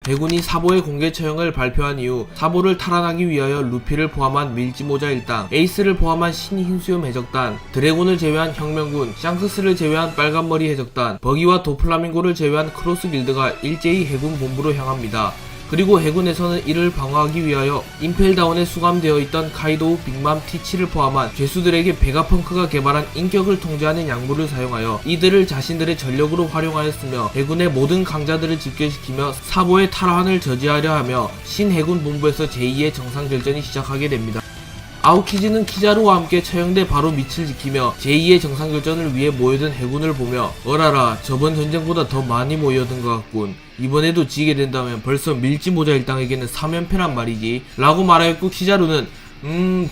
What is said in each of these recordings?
해군이 사보의 공개 처형을 발표한 이후 사보를 탈환하기 위하여 루피를 포함한 밀지모자 일당, 에이스를 포함한 신흰수염 해적단, 드래곤을 제외한 혁명군, 샹크스를 제외한 빨간머리 해적단, 버기와 도플라밍고를 제외한 크로스 길드가 일제히 해군 본부로 향합니다. 그리고 해군에서는 이를 방어하기 위하여 임펠다운에 수감되어 있던 카이도우, 빅맘, 티치를 포함한 죄수들에게 베가펑크가 개발한 인격을 통제하는 약물을 사용하여 이들을 자신들의 전력으로 활용하였으며 해군의 모든 강자들을 집결시키며 사보의 탈환을 저지하려 하며 신해군 본부에서 제2의 정상결전이 시작하게 됩니다. 아오키지는 키자루와 함께 처형돼 바로 밑을 지키며 제2의 정상결전을 위해 모여든 해군을 보며 어라라, 저번 전쟁보다 더 많이 모여든 것 같군. 이번에도 지게 된다면 벌써 밀지모자 일당에게는 사면패란 말이지 라고 말하였고, 키자루는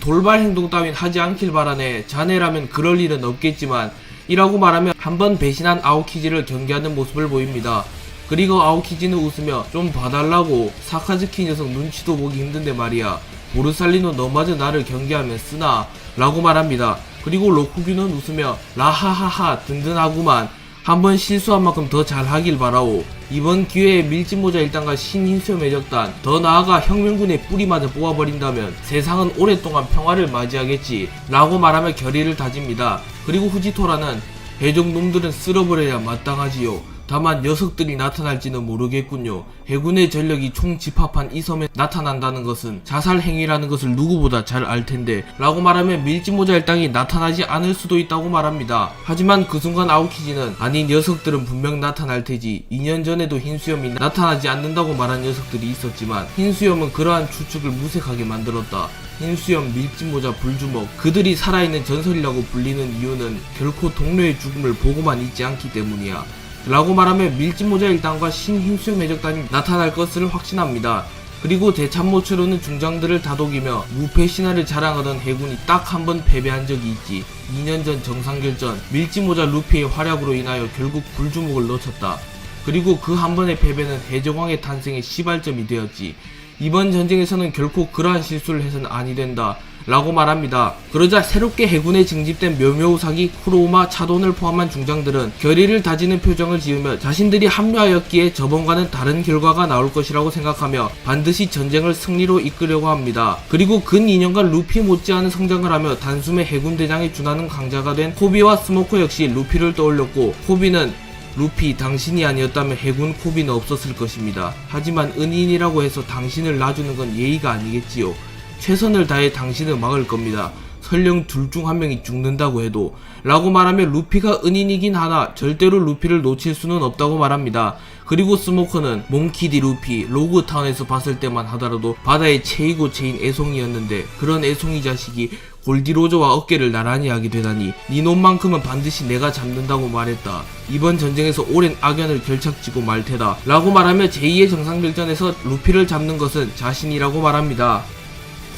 돌발 행동 따윈 하지 않길 바라네. 자네라면 그럴 일은 없겠지만 이라고 말하며 한번 배신한 아오키지를 경계하는 모습을 보입니다. 그리고 아오키지는 웃으며 좀 봐달라고, 사카즈키 녀석 눈치도 보기 힘든데 말이야. 보르살리노 너마저 나를 경계하면 쓰나? 라고 말합니다. 그리고 로쿠규는 웃으며 라하하하 든든하구만. 한번 실수한 만큼 더 잘하길 바라오. 이번 기회에 밀지모자 일당과 신흰수염 해적단, 더 나아가 혁명군의 뿌리마저 뽑아버린다면 세상은 오랫동안 평화를 맞이하겠지 라고 말하며 결의를 다집니다. 그리고 후지토라는 해적놈들은 쓸어버려야 마땅하지요. 다만 녀석들이 나타날지는 모르겠군요. 해군의 전력이 총 집합한 이 섬에 나타난다는 것은 자살 행위라는 것을 누구보다 잘 알텐데 라고 말하며 밀지모자 일당이 나타나지 않을 수도 있다고 말합니다. 하지만 그 순간 아오키지는 아니, 녀석들은 분명 나타날 테지. 2년 전에도 흰수염이 나타나지 않는다고 말한 녀석들이 있었지만 흰수염은 그러한 추측을 무색하게 만들었다. 흰수염, 밀지모자, 불주먹, 그들이 살아있는 전설이라고 불리는 이유는 결코 동료의 죽음을 보고만 있지 않기 때문이야 라고 말하며 밀지모자 일당과 신흰수염 해적단이 나타날 것을 확신합니다. 그리고 대참모처로는 중장들을 다독이며 무패 신화를 자랑하던 해군이 딱 한 번 패배한 적이 있지. 2년 전 정상결전, 밀지모자 루피의 활약으로 인하여 결국 불주먹을 놓쳤다. 그리고 그 한 번의 패배는 해적왕의 탄생의 시발점이 되었지. 이번 전쟁에서는 결코 그러한 실수를 해서는 아니 된다 라고 말합니다. 그러자 새롭게 해군에 징집된 묘묘우사기, 쿠로우마, 차돈을 포함한 중장들은 결의를 다지는 표정을 지으며 자신들이 합류하였기에 저번과는 다른 결과가 나올 것이라고 생각하며 반드시 전쟁을 승리로 이끌려고 합니다. 그리고 근 2년간 루피 못지않은 성장을 하며 단숨에 해군 대장에 준하는 강자가 된 코비와 스모커 역시 루피를 떠올렸고, 코비는 루피, 당신이 아니었다면 해군 코비는 없었을 것입니다. 하지만 은인이라고 해서 당신을 놔주는 건 예의가 아니겠지요. 최선을 다해 당신을 막을 겁니다. 설령 둘 중 한 명이 죽는다고 해도 라고 말하며 루피가 은인이긴 하나 절대로 루피를 놓칠 수는 없다고 말합니다. 그리고 스모커는 몽키디 루피, 로그타운에서 봤을 때만 하더라도 바다의 최이고 최인 애송이였는데 그런 애송이 자식이 골디로저와 어깨를 나란히 하게 되다니 네 놈만큼은 반드시 내가 잡는다고 말했다. 이번 전쟁에서 오랜 악연을 결착지고 말테다 라고 말하며 제2의 정상결전에서 루피를 잡는 것은 자신이라고 말합니다.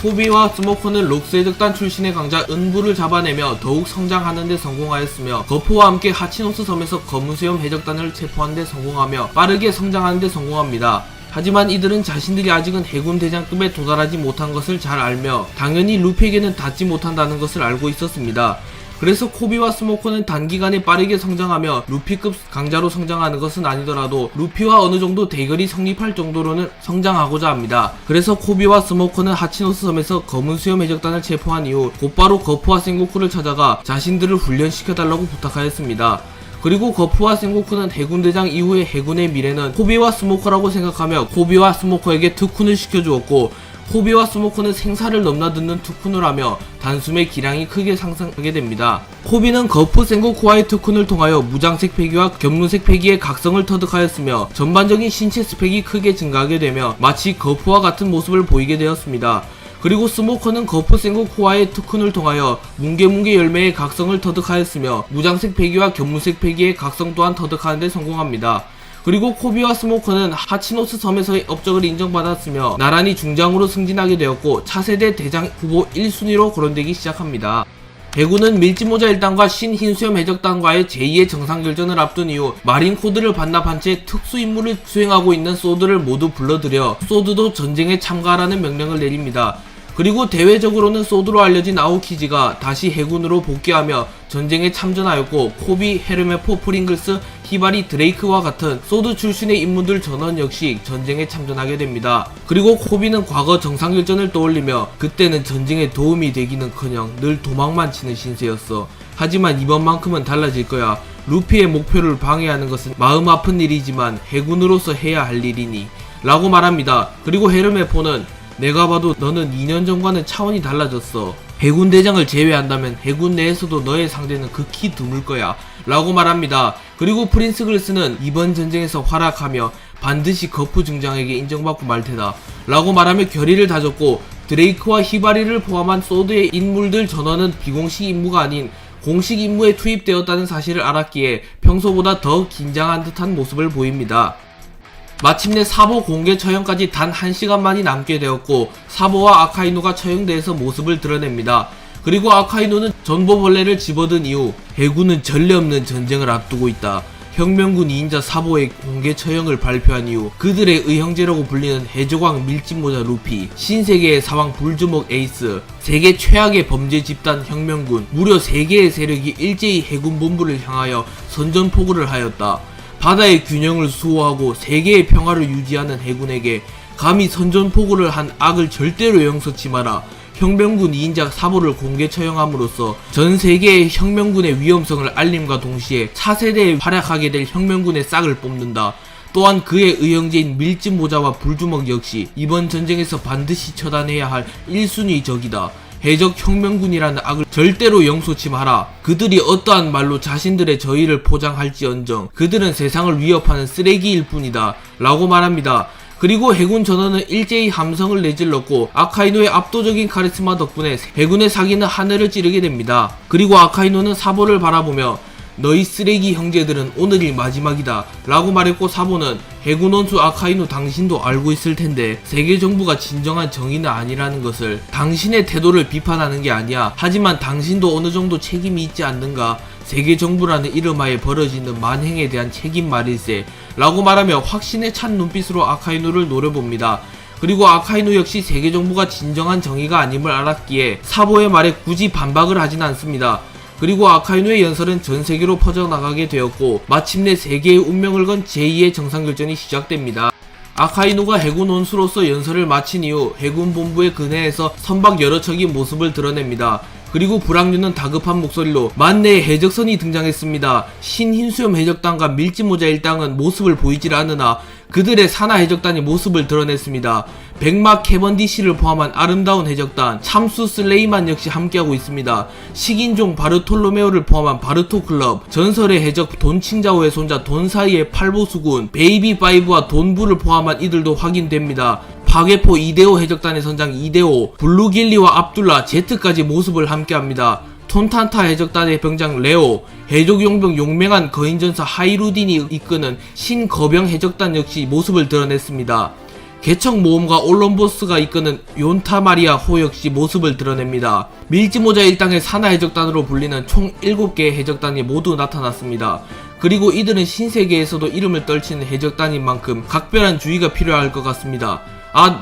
코비와 스모커는 록스 해적단 출신의 강자 은부를 잡아내며 더욱 성장하는 데 성공하였으며 거포와 함께 하치노스 섬에서 검은수염 해적단을 체포하는 데 성공하며 빠르게 성장하는 데 성공합니다. 하지만 이들은 자신들이 아직은 해군 대장급에 도달하지 못한 것을 잘 알며 당연히 루피에게는 닿지 못한다는 것을 알고 있었습니다. 그래서 코비와 스모커는 단기간에 빠르게 성장하며 루피급 강자로 성장하는 것은 아니더라도 루피와 어느 정도 대결이 성립할 정도로는 성장하고자 합니다. 그래서 코비와 스모커는 하치노스 섬에서 검은 수염 해적단을 체포한 이후 곧바로 거푸와 센고쿠를 찾아가 자신들을 훈련시켜달라고 부탁하였습니다. 그리고 거푸와 센고쿠는 해군대장 이후의 해군의 미래는 코비와 스모커라고 생각하며 코비와 스모커에게 특훈을 시켜주었고, 코비와 스모커는 생사를 넘나드는 특훈을 하며 단숨에 기량이 크게 상승하게 됩니다. 코비는 거푸 센고쿠와의 특훈을 통하여 무장색 패기와 견문색 패기의 각성을 터득하였으며 전반적인 신체 스펙이 크게 증가하게 되며 마치 거푸와 같은 모습을 보이게 되었습니다. 그리고 스모커는 거푸 센고쿠와의 특훈을 통하여 뭉게뭉게 열매의 각성을 터득하였으며 무장색 패기와 견문색 패기의 각성 또한 터득하는 데 성공합니다. 그리고 코비와 스모커는 하치노스 섬에서의 업적을 인정받았으며 나란히 중장으로 승진하게 되었고 차세대 대장 후보 1순위로 거론되기 시작합니다. 해군은 밀지모자 일당과 신흰수염 해적단과의 제2의 정상결전을 앞둔 이후 마린 코드를 반납한 채 특수임무를 수행하고 있는 소드를 모두 불러들여 소드도 전쟁에 참가하라는 명령을 내립니다. 그리고 대외적으로는 소드로 알려진 아오키지가 다시 해군으로 복귀하며 전쟁에 참전하였고, 코비, 헤르메포, 프링글스, 히바리 드레이크와 같은 소드 출신의 인물들 전원 역시 전쟁에 참전하게 됩니다. 그리고 코비는 과거 정상결전을 떠올리며 그때는 전쟁에 도움이 되기는커녕 늘 도망만 치는 신세였어. 하지만 이번만큼은 달라질 거야. 루피의 목표를 방해하는 것은 마음 아픈 일이지만 해군으로서 해야 할 일이니 라고 말합니다. 그리고 헤르메포는 내가 봐도 너는 2년 전과는 차원이 달라졌어. 해군 대장을 제외한다면 해군 내에서도 너의 상대는 극히 드물 거야 라고 말합니다. 그리고 프린스 글스는 이번 전쟁에서 활약하며 반드시 거푸 중장에게 인정받고 말 테다 라고 말하며 결의를 다졌고, 드레이크와 히바리를 포함한 소드의 인물들 전원은 비공식 임무가 아닌 공식 임무에 투입되었다는 사실을 알았기에 평소보다 더 긴장한 듯한 모습을 보입니다. 마침내 사보 공개 처형까지 단 1시간만이 남게 되었고, 사보와 아카이누가 처형대에서 모습을 드러냅니다. 그리고 아카이누는 전보벌레를 집어든 이후 해군은 전례 없는 전쟁을 앞두고 있다. 혁명군 2인자 사보의 공개 처형을 발표한 이후 그들의 의형제라고 불리는 해적왕 밀짚모자 루피, 신세계의 사왕 불주먹 에이스, 세계 최악의 범죄 집단 혁명군, 무려 3개의 세력이 일제히 해군 본부를 향하여 선전포고를 하였다. 바다의 균형을 수호하고 세계의 평화를 유지하는 해군에게 감히 선전포고를 한 악을 절대로 용서치 마라. 혁명군 2인자 사보를 공개 처형함으로써 전 세계의 혁명군의 위험성을 알림과 동시에 차세대에 활약하게 될 혁명군의 싹을 뽑는다. 또한 그의 의형제인 밀짚모자와 불주먹 역시 이번 전쟁에서 반드시 처단해야 할 1순위 적이다. 해적 혁명군이라는 악을 절대로 용서치 마라. 그들이 어떠한 말로 자신들의 저희를 포장할지언정 그들은 세상을 위협하는 쓰레기일 뿐이다 라고 말합니다. 그리고 해군 전원은 일제히 함성을 내질렀고, 아카이누의 압도적인 카리스마 덕분에 해군의 사기는 하늘을 찌르게 됩니다. 그리고 아카이누는 사보를 바라보며 너희 쓰레기 형제들은 오늘이 마지막이다 라고 말했고, 사보는 해군 원수 아카이누 당신도 알고 있을 텐데 세계 정부가 진정한 정의는 아니라는 것을. 당신의 태도를 비판하는 게 아니야. 하지만 당신도 어느 정도 책임이 있지 않는가. 세계 정부라는 이름하에 벌어지는 만행에 대한 책임 말일세 라고 말하며 확신에 찬 눈빛으로 아카이누를 노려봅니다. 그리고 아카이누 역시 세계 정부가 진정한 정의가 아님을 알았기에 사보의 말에 굳이 반박을 하진 않습니다. 그리고 아카이누의 연설은 전 세계로 퍼져나가게 되었고, 마침내 세계의 운명을 건 제2의 정상결전이 시작됩니다. 아카이누가 해군 원수로서 연설을 마친 이후 해군 본부의 근해에서 선박 여러 척이 모습을 드러냅니다. 그리고 불황류는 다급한 목소리로 만내의 해적선이 등장했습니다. 신흰수염 해적단과 밀짚모자 일당은 모습을 보이질 않으나 그들의 산하 해적단이 모습을 드러냈습니다. 백마 캐번디시를 포함한 아름다운 해적단 참수 슬레이만 역시 함께하고 있습니다. 식인종 바르톨로메오를 포함한 바르토클럽, 전설의 해적 돈칭자오의 손자 돈사이의 팔보수군, 베이비파이브와 돈부를 포함한 이들도 확인됩니다. 파괴포 이데오 해적단의 선장 이데오, 블루길리와 압둘라, 제트까지 모습을 함께합니다. 톤탄타 해적단의 병장 레오, 해적용병 용맹한 거인전사 하이루딘이 이끄는 신거병 해적단 역시 모습을 드러냈습니다. 개척 모험가 올럼보스가 이끄는 욘타마리아 호 역시 모습을 드러냅니다. 밀짚모자 일당의 산하 해적단으로 불리는 총 7개의 해적단이 모두 나타났습니다. 그리고 이들은 신세계에서도 이름을 떨치는 해적단인 만큼 각별한 주의가 필요할 것 같습니다.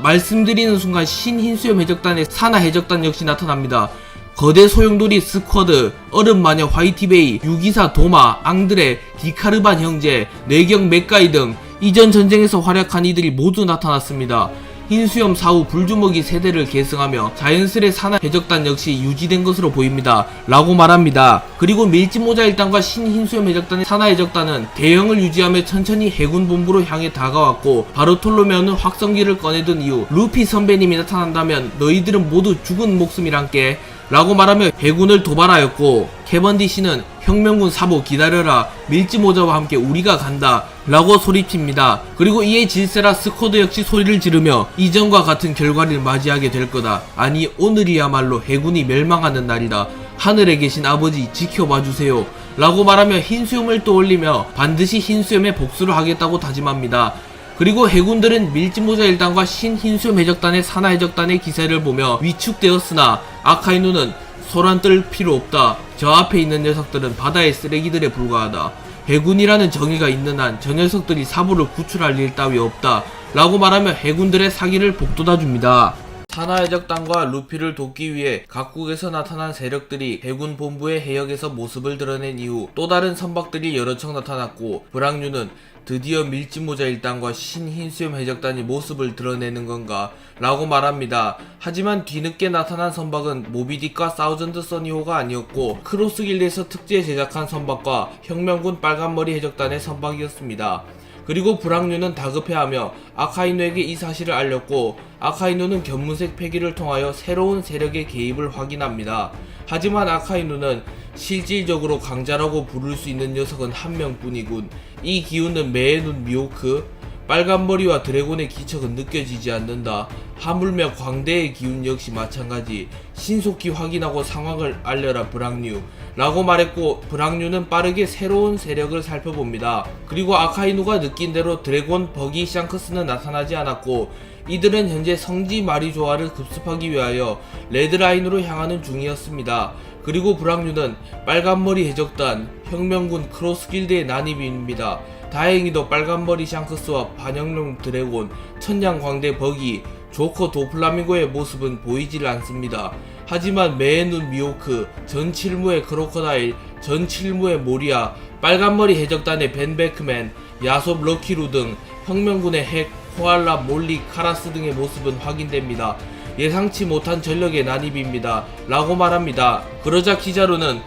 말씀드리는 순간 신흰수염 해적단의 산하 해적단 역시 나타납니다. 거대 소용돌이 스쿼드, 얼음마녀 화이티베이, 유기사 도마, 앙드레, 디카르반 형제, 뇌경 맥가이 등 이전 전쟁에서 활약한 이들이 모두 나타났습니다. 흰수염 사후 불주먹이 세대를 계승하며 자연스레 산하 해적단 역시 유지된 것으로 보입니다 라고 말합니다. 그리고 밀짚모자 일당과 신흰수염 해적단의 산하 해적단은 대형을 유지하며 천천히 해군 본부로 향해 다가왔고, 바르톨로메오는 확성기를 꺼내든 이후 루피 선배님이 나타난다면 너희들은 모두 죽은 목숨이란께 라고 말하며 해군을 도발하였고, 캐번디시는 혁명군 사보 기다려라, 밀짚모자와 함께 우리가 간다 라고 소리칩니다. 그리고 이에 질세라 스쿼드 역시 소리를 지르며 이전과 같은 결과를 맞이하게 될 거다. 아니 오늘이야말로 해군이 멸망하는 날이다. 하늘에 계신 아버지 지켜봐주세요 라고 말하며 흰수염을 떠올리며 반드시 흰수염의 복수를 하겠다고 다짐합니다. 그리고 해군들은 밀짚모자 일당과 신흰수염 해적단의 산하 해적단의 기세를 보며 위축되었으나 아카이누는 소란 떨 필요 없다. 저 앞에 있는 녀석들은 바다의 쓰레기들에 불과하다. 해군이라는 정의가 있는 한 저 녀석들이 사보를 구출할 일 따위 없다 라고 말하며 해군들의 사기를 복돋아줍니다. 산하해적단과 루피를 돕기 위해 각국에서 나타난 세력들이 해군 본부의 해역에서 모습을 드러낸 이후 또 다른 선박들이 여러 척 나타났고, 브랑뉴는 드디어 밀짚모자 일당과 신흰수염 해적단이 모습을 드러내는 건가 라고 말합니다. 하지만 뒤늦게 나타난 선박은 모비딕과 사우전드 써니호가 아니었고 크로스길드에서 특제 제작한 선박과 혁명군 빨간머리 해적단의 선박이었습니다. 그리고 브랑뉴는 다급해하며 아카이누에게 이 사실을 알렸고, 아카이누는 견문색 패기를 통하여 새로운 세력의 개입을 확인합니다. 하지만 아카이누는 실질적으로 강자라고 부를 수 있는 녀석은 한 명뿐이군. 이 기운은 매의 눈 미호크, 빨간머리와 드래곤의 기척은 느껴지지 않는다. 하물며 광대의 기운 역시 마찬가지. 신속히 확인하고 상황을 알려라 브랑뉴 라고 말했고, 브랑뉴는 빠르게 새로운 세력을 살펴봅니다. 그리고 아카이누가 느낀 대로 드래곤, 버기, 샹크스는 나타나지 않았고, 이들은 현재 성지 마리조아를 급습하기 위하여 레드라인으로 향하는 중이었습니다. 그리고 브랑뉴는 빨간머리 해적단, 혁명군 크로스길드의 난입입니다. 다행히도 빨간머리 샹크스와 반영룡 드래곤, 천냥광대 버기, 조커 도플라밍고의 모습은 보이질 않습니다. 하지만 매의 눈 미호크, 전칠무의 크로커다일, 전칠무의 모리아, 빨간머리 해적단의 벤베크맨, 야솝 럭키루 등 혁명군의 핵, 코알라, 몰리, 카라스 등의 모습은 확인됩니다. 예상치 못한 전력의 난입입니다 라고 말합니다. 그러자 키자루는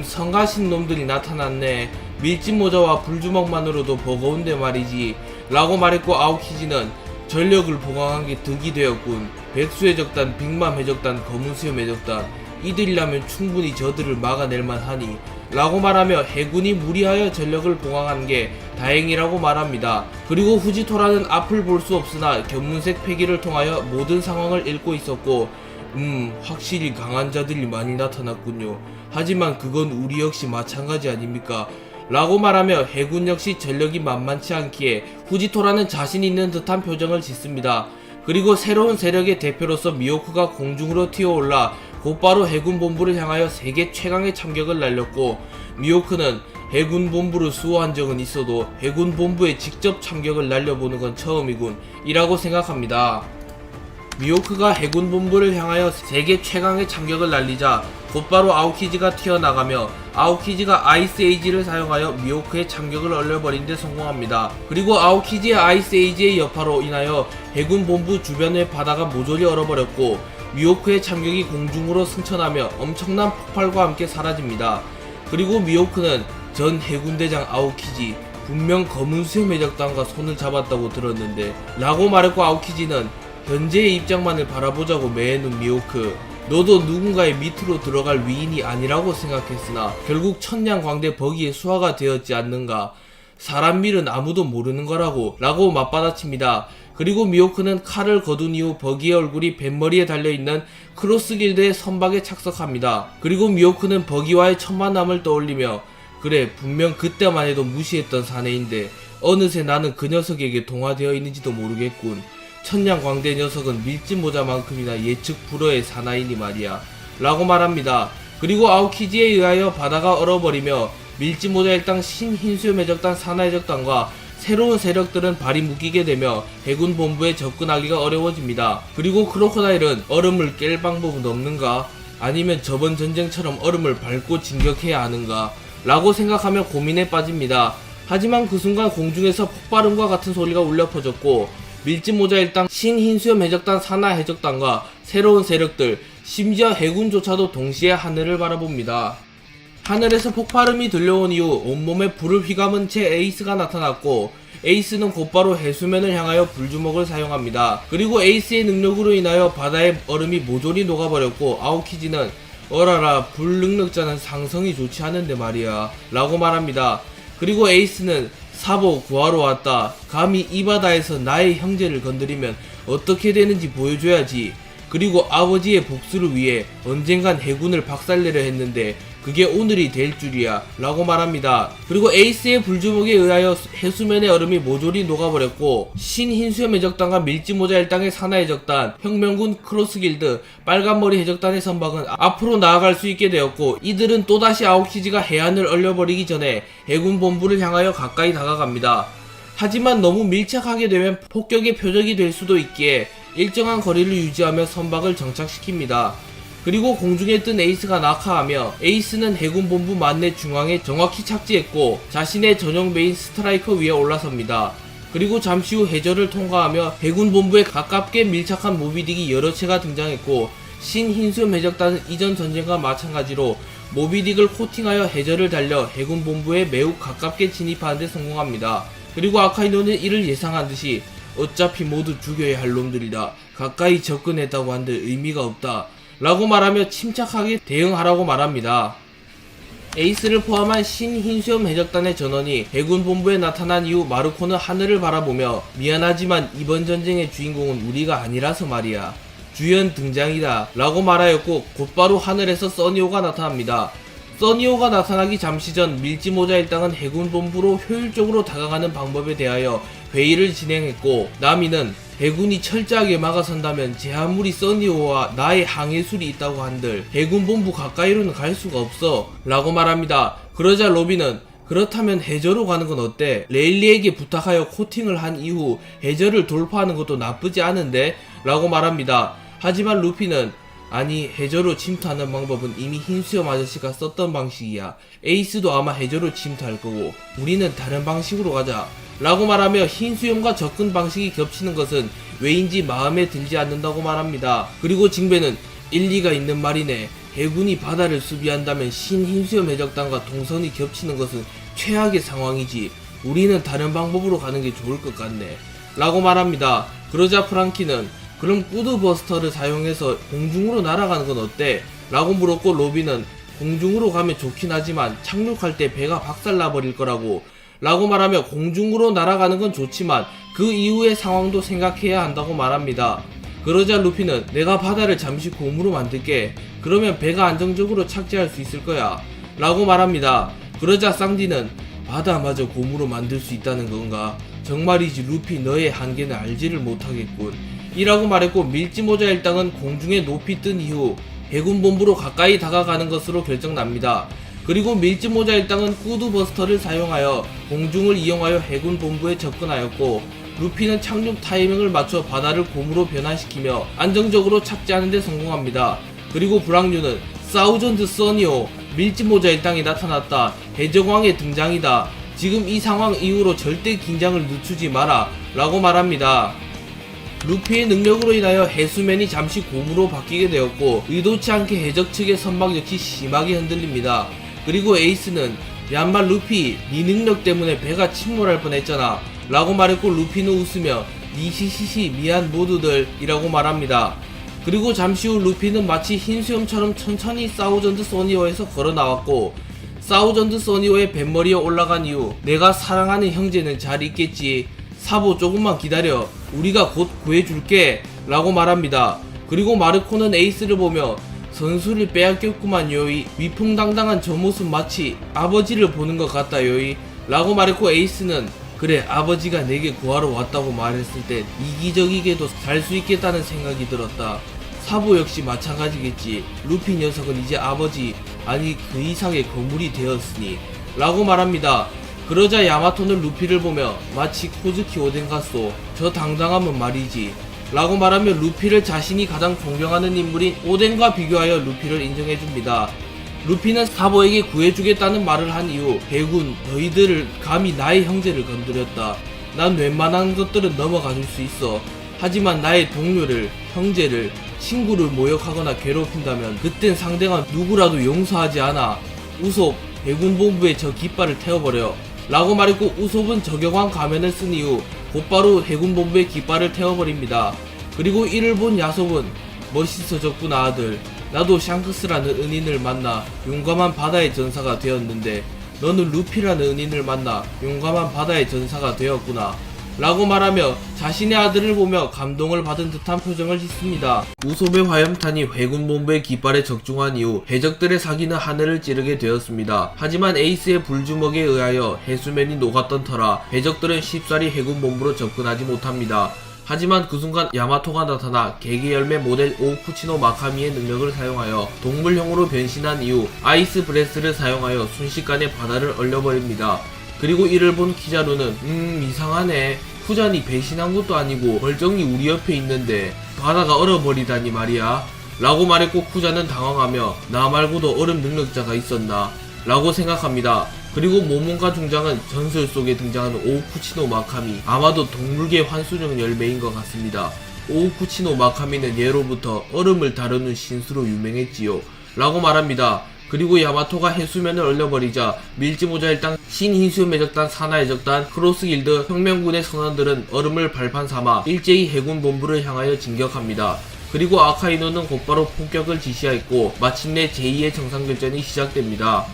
성가신 놈들이 나타났네. 밀짚모자와 불주먹만으로도 버거운데 말이지 라고 말했고, 아오키지는 전력을 보강한 게 득이 되었군. 백수해적단, 빅맘해적단, 검은수염해적단, 이들이라면 충분히 저들을 막아낼만 하니 라고 말하며 해군이 무리하여 전력을 보강한 게 다행이라고 말합니다. 그리고 후지토라는 앞을 볼 수 없으나 견문색 패기를 통하여 모든 상황을 읽고 있었고, 확실히 강한 자들이 많이 나타났군요. 하지만 그건 우리 역시 마찬가지 아닙니까? 라고 말하며 해군 역시 전력이 만만치 않기에 후지토라는 자신 있는 듯한 표정을 짓습니다. 그리고 새로운 세력의 대표로서 미호크가 공중으로 튀어올라 곧바로 해군 본부를 향하여 세계 최강의 참격을 날렸고, 미호크는 해군 본부를 수호한 적은 있어도 해군 본부에 직접 참격을 날려보는 건 처음이군 이라고 생각합니다. 미호크가 해군 본부를 향하여 세계 최강의 참격을 날리자 곧바로 아오키지가 튀어나가며 아오키지가 아이스 에이지를 사용하여 미호크의 참격을 얼려버린 데 성공합니다. 그리고 아오키지의 아이스 에이지의 여파로 인하여 해군 본부 주변의 바다가 모조리 얼어버렸고, 미호크의 참격이 공중으로 승천하며 엄청난 폭발과 함께 사라집니다. 그리고 미호크는 전 해군대장 아오키지, 분명 검은수염 해적단과 손을 잡았다고 들었는데 라고 말했고, 아오키지는 현재의 입장만을 바라보자고 매의 눈 미호크, 너도 누군가의 밑으로 들어갈 위인이 아니라고 생각했으나 결국 천냥광대 버기의 수하가 되었지 않는가. 사람 일은 아무도 모르는 거라고 라고 맞받아칩니다. 그리고 미호크는 칼을 거둔 이후 버기의 얼굴이 뱃머리에 달려있는 크로스길드의 선박에 착석합니다. 그리고 미호크는 버기와의 첫 만남을 떠올리며, 그래 분명 그때만 해도 무시했던 사내인데 어느새 나는 그 녀석에게 동화되어 있는지도 모르겠군. 천냥광대 녀석은 밀짚모자만큼이나 예측 불허의 사나이니 말이야 라고 말합니다. 그리고 아오키지에 의하여 바다가 얼어버리며 밀짚모자 일당 신흰수염 해적단 산하해적단과 새로운 세력들은 발이 묶이게 되며 해군 본부에 접근하기가 어려워집니다. 그리고 크로커다일은 얼음을 깰 방법은 없는가? 아니면 저번 전쟁처럼 얼음을 밟고 진격해야 하는가? 라고 생각하며 고민에 빠집니다. 하지만 그 순간 공중에서 폭발음과 같은 소리가 울려 퍼졌고, 밀짚모자 일당 신흰수염 해적단 산하해적단과 새로운 세력들, 심지어 해군조차도 동시에 하늘을 바라봅니다. 하늘에서 폭발음이 들려온 이후 온몸에 불을 휘감은 채 에이스가 나타났고, 에이스는 곧바로 해수면을 향하여 불주먹을 사용합니다. 그리고 에이스의 능력으로 인하여 바다의 얼음이 모조리 녹아버렸고, 아오키지는 어라라 불능력자는 상성이 좋지 않은데 말이야 라고 말합니다. 그리고 에이스는 사보 구하러 왔다. 감히 이 바다에서 나의 형제를 건드리면 어떻게 되는지 보여줘야지. 그리고 아버지의 복수를 위해 언젠간 해군을 박살내려 했는데 그게 오늘이 될 줄이야 라고 말합니다. 그리고 에이스의 불주먹에 의하여 해수면의 얼음이 모조리 녹아버렸고, 신흰수염 해적단과 밀짚모자 일당의 산하해적단, 혁명군 크로스길드, 빨간머리 해적단의 선박은 앞으로 나아갈 수 있게 되었고, 이들은 또다시 아오키지가 해안을 얼려버리기 전에 해군 본부를 향하여 가까이 다가갑니다. 하지만 너무 밀착하게 되면 폭격의 표적이 될 수도 있기에 일정한 거리를 유지하며 선박을 정착시킵니다. 그리고 공중에 뜬 에이스가 낙하하며 에이스는 해군 본부 만내 중앙에 정확히 착지했고 자신의 전용 배인 스트라이커 위에 올라섭니다. 그리고 잠시 후 해저를 통과하며 해군 본부에 가깝게 밀착한 모비딕이 여러 채가 등장했고 신흰수염 해적단은 이전 전쟁과 마찬가지로 모비딕을 코팅하여 해저를 달려 해군 본부에 매우 가깝게 진입하는 데 성공합니다. 그리고 아카이노는 이를 예상한 듯이 어차피 모두 죽여야 할 놈들이다. 가까이 접근했다고 한들 의미가 없다. 라고 말하며 침착하게 대응하라고 말합니다. 에이스를 포함한 신흰수염 해적단의 전원이 해군 본부에 나타난 이후 마르코는 하늘을 바라보며 미안하지만 이번 전쟁의 주인공은 우리가 아니라서 말이야. 주연 등장이다 라고 말하였고 곧바로 하늘에서 써니오가 나타납니다. 써니오가 나타나기 잠시 전 밀지모자 일당은 해군 본부로 효율적으로 다가가는 방법에 대하여 회의를 진행했고 나미는 해군이 철저하게 막아선다면 제 아무리 써니오와 나의 항해술이 있다고 한들 해군 본부 가까이로는 갈 수가 없어 라고 말합니다. 그러자 로비는 그렇다면 해저로 가는 건 어때? 레일리에게 부탁하여 코팅을 한 이후 해저를 돌파하는 것도 나쁘지 않은데? 라고 말합니다. 하지만 루피는 아니 해저로 침투하는 방법은 이미 흰수염 아저씨가 썼던 방식이야. 에이스도 아마 해저로 침투할 거고 우리는 다른 방식으로 가자 라고 말하며 흰수염과 접근 방식이 겹치는 것은 왜인지 마음에 들지 않는다고 말합니다. 그리고 징베는 일리가 있는 말이네. 해군이 바다를 수비한다면 신흰수염 해적단과 동선이 겹치는 것은 최악의 상황이지. 우리는 다른 방법으로 가는 게 좋을 것 같네 라고 말합니다. 그러자 프랑키는 그럼 꾸드버스터를 사용해서 공중으로 날아가는 건 어때? 라고 물었고 로비는 공중으로 가면 좋긴 하지만 착륙할 때 배가 박살나버릴 거라고 라고 말하며 공중으로 날아가는 건 좋지만 그 이후의 상황도 생각해야 한다고 말합니다. 그러자 루피는 내가 바다를 잠시 고무로 만들게. 그러면 배가 안정적으로 착지할 수 있을 거야 라고 말합니다. 그러자 쌍디는 바다마저 고무로 만들 수 있다는 건가? 정말이지 루피 너의 한계는 알지를 못하겠군 이라고 말했고 밀지모자 일당은 공중에 높이 뜬 이후 해군 본부로 가까이 다가가는 것으로 결정납니다. 그리고 밀지모자 일당은 꾸드버스터를 사용하여 공중을 이용하여 해군 본부에 접근하였고 루피는 착륙 타이밍을 맞춰 바다를 고무로 변환시키며 안정적으로 착지하는 데 성공합니다. 그리고 브랑뉴는 사우전드 써니오 밀지모자 일당이 나타났다. 해적왕의 등장이다. 지금 이 상황 이후로 절대 긴장을 늦추지 마라 라고 말합니다. 루피의 능력으로 인하여 해수면이 잠시 고무로 바뀌게 되었고 의도치 않게 해적 측의 선박 역시 심하게 흔들립니다. 그리고 에이스는 얀말 루피 네 능력 때문에 배가 침몰할 뻔했잖아 라고 말했고 루피는 웃으며 니시시시 미안 모두들 이라고 말합니다. 그리고 잠시 후 루피는 마치 흰수염처럼 천천히 사우전드 써니오에서 걸어 나왔고 사우전드 써니오의 뱃머리에 올라간 이후 내가 사랑하는 형제는 잘 있겠지. 사보 조금만 기다려. 우리가 곧 구해줄게 라고 말합니다. 그리고 마르코는 에이스를 보며 선수를 빼앗겼구만 요이. 위풍당당한 저 모습 마치 아버지를 보는 것 같다 요이 라고 말했고 에이스는 그래 아버지가 내게 구하러 왔다고 말했을 땐 이기적이게도 살 수 있겠다는 생각이 들었다. 사보 역시 마찬가지겠지. 루피 녀석은 이제 아버지 아니 그 이상의 거물이 되었으니 라고 말합니다. 그러자 야마토는 루피를 보며 마치 코즈키 오덴 같소. 저 당당함은 말이지 라고 말하며 루피를 자신이 가장 존경하는 인물인 오덴과 비교하여 루피를 인정해줍니다. 루피는 사보에게 구해주겠다는 말을 한 이후 해군 너희들을 감히 나의 형제를 건드렸다. 난 웬만한 것들은 넘어가줄 수 있어. 하지만 나의 동료를, 형제를, 친구를 모욕하거나 괴롭힌다면 그땐 상대가 누구라도 용서하지 않아. 우솝, 해군 본부에 저 깃발을 태워버려 라고 말했고 우솝은 저격왕 가면을 쓴 이후 곧바로 해군 본부에 깃발을 태워버립니다. 그리고 이를 본 야솝은 멋있어졌구나 아들. 나도 샹크스라는 은인을 만나 용감한 바다의 전사가 되었는데 너는 루피라는 은인을 만나 용감한 바다의 전사가 되었구나 라고 말하며 자신의 아들을 보며 감동을 받은 듯한 표정을 짓습니다. 우솝의 화염탄이 해군 본부의 깃발에 적중한 이후 해적들의 사기는 하늘을 찌르게 되었습니다. 하지만 에이스의 불주먹에 의하여 해수면이 녹았던 터라 해적들은 쉽사리 해군 본부로 접근하지 못합니다. 하지만 그 순간 야마토가 나타나 개개열매 모델 오쿠치노 마카미의 능력을 사용하여 동물형으로 변신한 이후 아이스 브레스를 사용하여 순식간에 바다를 얼려버립니다. 그리고 이를 본 키자루는 이상하네. 후잔이 배신한 것도 아니고 멀쩡히 우리 옆에 있는데 바다가 얼어버리다니 말이야 라고 말했고, 쿠자는 당황하며 나 말고도 얼음 능력자가 있었나 라고 생각합니다. 그리고 모몬가 중장은 전설 속에 등장하는 오우쿠치노 마카미, 아마도 동물계 환수적 열매인 것 같습니다. 오우쿠치노 마카미는 예로부터 얼음을 다루는 신수로 유명했지요 라고 말합니다. 그리고 야마토가 해수면을 얼려버리자 밀지모자 일당, 신흰수염 해적단, 사나 해적단, 크로스길드, 혁명군의 선원들은 얼음을 발판 삼아 일제히 해군 본부를 향하여 진격합니다. 그리고 아카이노는 곧바로 폭격을 지시하였고, 마침내 제2의 정상결전이 시작됩니다.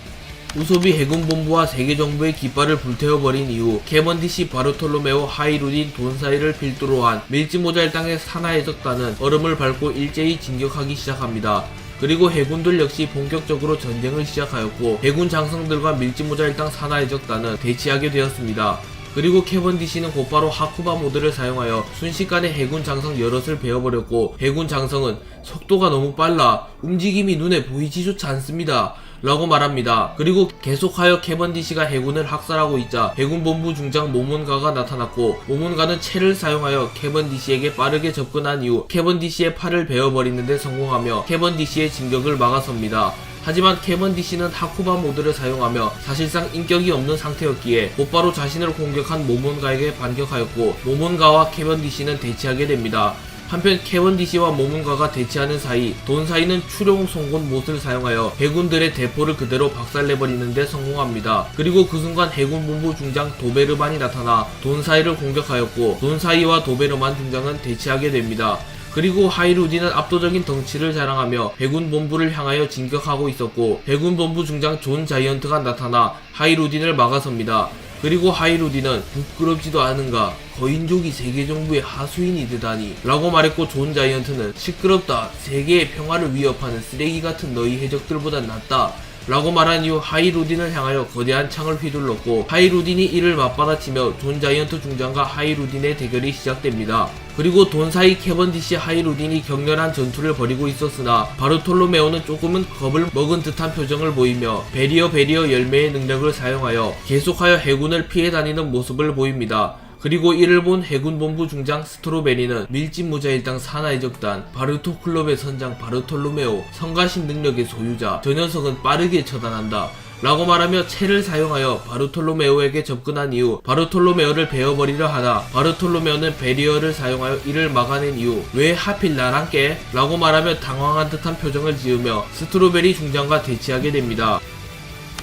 우소비 해군본부와 세계정부의 깃발을 불태워버린 이후 캐번디시, 바르톨로메오, 하이루딘, 돈사이를 필두로 한 밀지모자 일당의 사나 해적단은 얼음을 밟고 일제히 진격하기 시작합니다. 그리고 해군들 역시 본격적으로 전쟁을 시작하였고, 해군 장성들과 밀지모자 일당 사나 해적단은 대치하게 되었습니다. 그리고 캐번디시는 곧바로 하쿠바 모드를 사용하여 순식간에 해군 장성 여럿을 베어버렸고, 해군 장성은 속도가 너무 빨라 움직임이 눈에 보이지조차 않습니다 라고 말합니다. 그리고 계속하여 캐번디시가 해군을 학살하고 있자 해군본부 중장 모몬가가 나타났고, 모몬가는 채를 사용하여 캐번디시에게 빠르게 접근한 이후 캐번디시의 팔을 베어버리는데 성공하며 캐번디시의 진격을 막아섭니다. 하지만 캐번디시는 하쿠바 모드를 사용하며 사실상 인격이 없는 상태였기에 곧바로 자신을 공격한 모몬가에게 반격하였고, 모몬가와 캐번디시는 대치하게 됩니다. 한편 캐번디시와 모몬가가 대치하는 사이 돈사이는 추룡 송곳 못을 사용하여 해군들의 대포를 그대로 박살내버리는데 성공합니다. 그리고 그 순간 해군본부 중장 도베르만이 나타나 돈사이를 공격하였고, 돈사이와 도베르만 중장은 대치하게 됩니다. 그리고 하이루딘은 압도적인 덩치를 자랑하며 해군 본부를 향하여 진격하고 있었고, 해군 본부 중장 존 자이언트가 나타나 하이루딘을 막아섭니다. 그리고 하이루딘은 부끄럽지도 않은가, 거인족이 세계정부의 하수인이 되다니 라고 말했고, 존 자이언트는 시끄럽다, 세계의 평화를 위협하는 쓰레기 같은 너희 해적들보단 낫다 라고 말한 이후 하이루딘을 향하여 거대한 창을 휘둘렀고, 하이루딘이 이를 맞받아치며 존 자이언트 중장과 하이루딘의 대결이 시작됩니다. 그리고 돈사이, 캐번디시, 하이루딘이 격렬한 전투를 벌이고 있었으나 바르톨로메오는 조금은 겁을 먹은 듯한 표정을 보이며 베리어 열매의 능력을 사용하여 계속하여 해군을 피해 다니는 모습을 보입니다. 그리고 이를 본 해군본부 중장 스트로베리는 밀지모자 일당 사나 해적단, 바르토 클럽의 선장 바르톨로메오, 성가신 능력의 소유자, 저 녀석은 빠르게 처단한다 라고 말하며 채를 사용하여 바르톨로메오에게 접근한 이후 바르톨로메오를 베어버리려 하다 바르톨로메오는 베리어를 사용하여 이를 막아낸 이후 왜 하필 나랑 깨? 라고 말하며 당황한 듯한 표정을 지으며 스트로베리 중장과 대치하게 됩니다.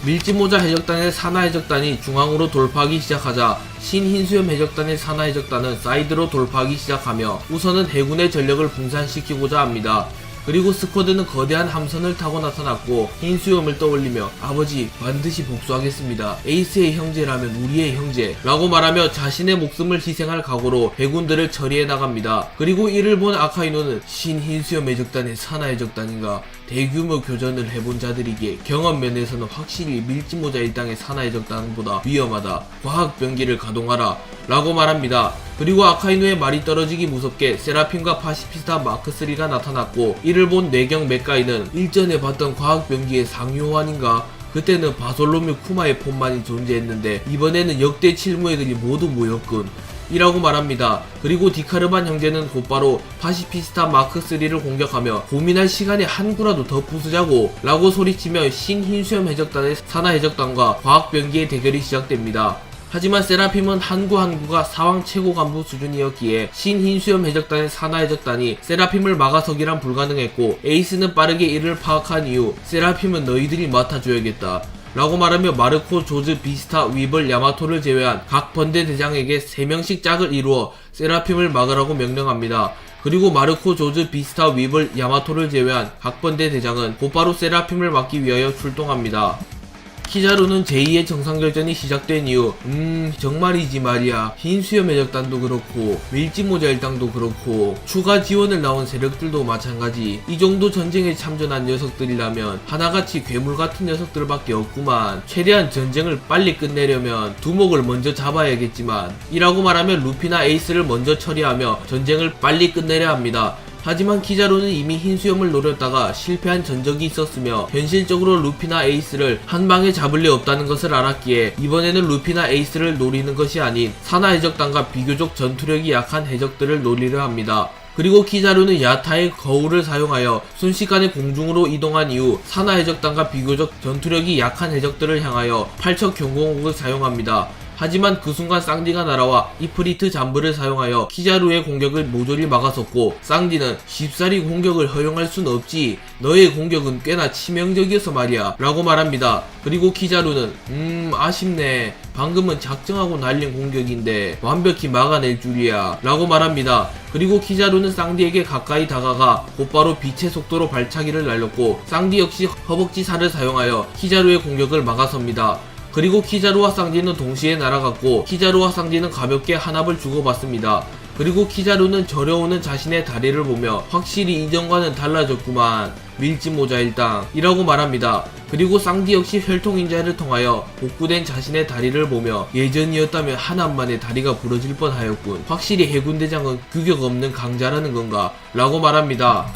밀지모자 해적단의 사나 해적단이 중앙으로 돌파하기 시작하자 신흰수염 해적단의 사나 해적단은 사이드로 돌파하기 시작하며 우선은 해군의 전력을 분산시키고자 합니다. 그리고 스쿼드는 거대한 함선을 타고 나타났고 흰수염을 떠올리며 아버지 반드시 복수하겠습니다. 에이스의 형제라면 우리의 형제 라고 말하며 자신의 목숨을 희생할 각오로 해군들을 처리해 나갑니다. 그리고 이를 본 아카이노는 신흰수염 해적단의 사나 해적단인가 대규모 교전을 해본 자들이기에 경험 면에서는 확실히 밀지모자 일당의 사나 해적단보다 위험하다. 과학병기를 가동하라 라고 말합니다. 그리고 아카이노의 말이 떨어지기 무섭게 세라핌과 파시피스타 마크3가 나타났고 이를 본 뇌경 맥가이는 일전에 봤던 과학병기의 상요환인가? 그때는 바솔로뮤 쿠마의 폰만이 존재했는데 이번에는 역대 칠무애들이 모두 모였군 이라고 말합니다. 그리고 디카르반 형제는 곧바로 파시피스타 마크3를 공격하며 고민할 시간에 한 구라도 더 부수자고 라고 소리치며 신흰수염 해적단의 사나 해적단과 과학병기의 대결이 시작됩니다. 하지만 세라핌은 한 구 한 구가 사왕 최고 간부 수준이었기에 신흰수염 해적단의 사나 해적단이 세라핌을 막아서기란 불가능했고 에이스는 빠르게 이를 파악한 이후 세라핌은 너희들이 맡아줘야겠다 라고 말하며 마르코, 조즈, 비스타, 위벌, 야마토를 제외한 각 번대 대장에게 3명씩 짝을 이루어 세라핌을 막으라고 명령합니다. 그리고 마르코, 조즈, 비스타, 위벌, 야마토를 제외한 각 번대 대장은 곧바로 세라핌을 막기 위하여 출동합니다. 키자루는 제2의 정상결전이 시작된 이후 정말이지 말이야 흰수염 해적단도 그렇고 밀지모자 일당도 그렇고 추가 지원을 나온 세력들도 마찬가지 이 정도 전쟁에 참전한 녀석들이라면 하나같이 괴물같은 녀석들밖에 없구만. 최대한 전쟁을 빨리 끝내려면 두목을 먼저 잡아야겠지만 이라고 말하며 루피나 에이스를 먼저 처리하며 전쟁을 빨리 끝내려 합니다. 하지만 키자루는 이미 흰수염을 노렸다가 실패한 전적이 있었으며 현실적으로 루피나 에이스를 한 방에 잡을 리 없다는 것을 알았기에 이번에는 루피나 에이스를 노리는 것이 아닌 사나 해적단과 비교적 전투력이 약한 해적들을 노리려 합니다. 그리고 키자루는 야타의 거울을 사용하여 순식간에 공중으로 이동한 이후 산하 해적단과 비교적 전투력이 약한 해적들을 향하여 팔척 경공옥을 사용합니다. 하지만 그 순간 쌍디가 날아와 이프리트 잠브를 사용하여 키자루의 공격을 모조리 막아섰고, 쌍디는 쉽사리 공격을 허용할 순 없지, 너의 공격은 꽤나 치명적이어서 말이야 라고 말합니다. 그리고 키자루는 아쉽네, 방금은 작정하고 날린 공격인데 완벽히 막아낼 줄이야 라고 말합니다. 그리고 키자루는 쌍디에게 가까이 다가가 곧바로 빛의 속도로 발차기를 날렸고, 쌍디 역시 허벅지살을 사용하여 키자루의 공격을 막아섭니다. 그리고 키자루와 쌍디는 동시에 날아갔고, 키자루와 쌍디는 가볍게 한 합을 주고받습니다. 그리고 키자루는 저려오는 자신의 다리를 보며 확실히 이전과는 달라졌구만, 밀짚모자 일당 이라고 말합니다. 그리고 쌍디 역시 혈통인자를 통하여 복구된 자신의 다리를 보며 예전이었다면 한 합만에 다리가 부러질 뻔하였군, 확실히 해군대장은 규격 없는 강자라는 건가 라고 말합니다.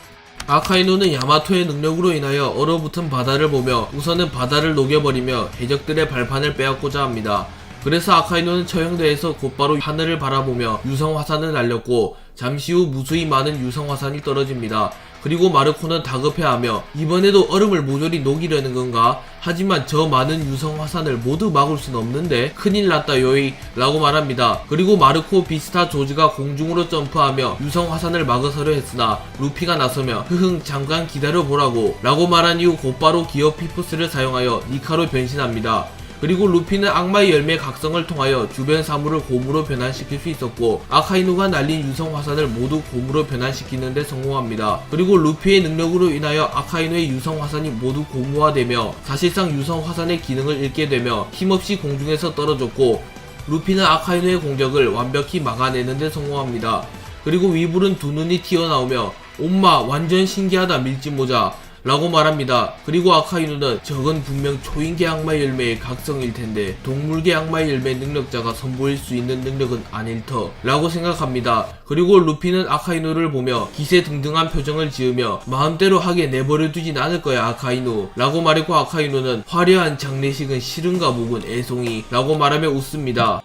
아카이누는 야마토의 능력으로 인하여 얼어붙은 바다를 보며 우선은 바다를 녹여버리며 해적들의 발판을 빼앗고자 합니다. 그래서 아카이누는 처형대에서 곧바로 하늘을 바라보며 유성화산을 날렸고, 잠시 후 무수히 많은 유성화산이 떨어집니다. 그리고 마르코는 다급해하며 이번에도 얼음을 모조리 녹이려는 건가? 하지만 저 많은 유성화산을 모두 막을 순 없는데 큰일 났다 요이 라고 말합니다. 그리고 마르코, 비스타, 조즈가 공중으로 점프하며 유성화산을 막아서려 했으나 루피가 나서며 흐흥 잠깐 기다려보라고 라고 말한 이후 곧바로 기어 피프스를 사용하여 니카로 변신합니다. 그리고 루피는 악마의 열매 각성을 통하여 주변 사물을 곰으로 변환시킬 수 있었고, 아카이누가 날린 유성 화산을 모두 곰으로 변환시키는 데 성공합니다. 그리고 루피의 능력으로 인하여 아카이누의 유성 화산이 모두 고무화되며 사실상 유성 화산의 기능을 잃게 되며 힘없이 공중에서 떨어졌고, 루피는 아카이누의 공격을 완벽히 막아내는 데 성공합니다. 그리고 위불은 두 눈이 튀어나오며 엄마 완전 신기하다 밀짚모자 라고 말합니다. 그리고 아카이누는 저건 분명 초인계 악마의 열매의 각성일 텐데 동물계 악마의 열매 능력자가 선보일 수 있는 능력은 아닐 터 라고 생각합니다. 그리고 루피는 아카이누를 보며 기세등등한 표정을 지으며 마음대로 하게 내버려 두진 않을 거야 아카이누 라고 말했고, 아카이누는 화려한 장례식은 싫은가 보군 애송이 라고 말하며 웃습니다.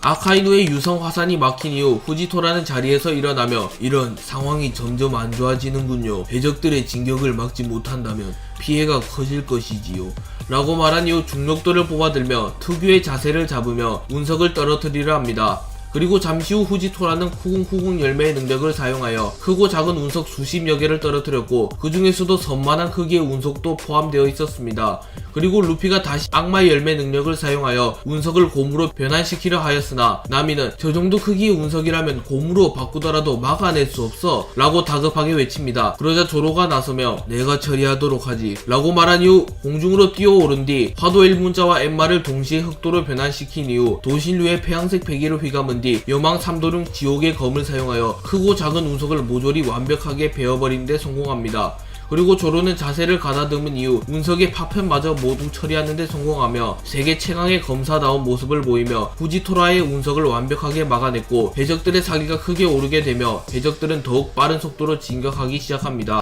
아카이누의 유성 화산이 막힌 이후 후지토라는 자리에서 일어나며 이런 상황이 점점 안 좋아지는군요. 해적들의 진격을 막지 못한다면 피해가 커질 것이지요 라고 말한 이후 중력도를 뽑아들며 특유의 자세를 잡으며 운석을 떨어뜨리려 합니다. 그리고 잠시 후 후지토라는 쿠궁쿠궁 열매의 능력을 사용하여 크고 작은 운석 수십여 개를 떨어뜨렸고, 그 중에서도 선만한 크기의 운석도 포함되어 있었습니다. 그리고 루피가 다시 악마의 열매 능력을 사용하여 운석을 곰으로 변환시키려 하였으나 나미는 저 정도 크기의 운석이라면 곰으로 바꾸더라도 막아낼 수 없어 라고 다급하게 외칩니다. 그러자 조로가 나서며 내가 처리하도록 하지 라고 말한 이후 공중으로 뛰어오른 뒤 화도일 문자와 엠마를 동시에 흑도로 변환시킨 이후 도신류의 폐양색 베개를 휘감은 뒤 여망 삼도룡 지옥의 검을 사용하여 크고 작은 운석을 모조리 완벽하게 베어버리는 데 성공합니다. 그리고 조로는 자세를 가다듬은 이후 운석의 파편마저 모두 처리하는 데 성공하며 세계 최강의 검사다운 모습을 보이며 후지토라의 운석을 완벽하게 막아냈고, 해적들의 사기가 크게 오르게 되며 해적들은 더욱 빠른 속도로 진격하기 시작합니다.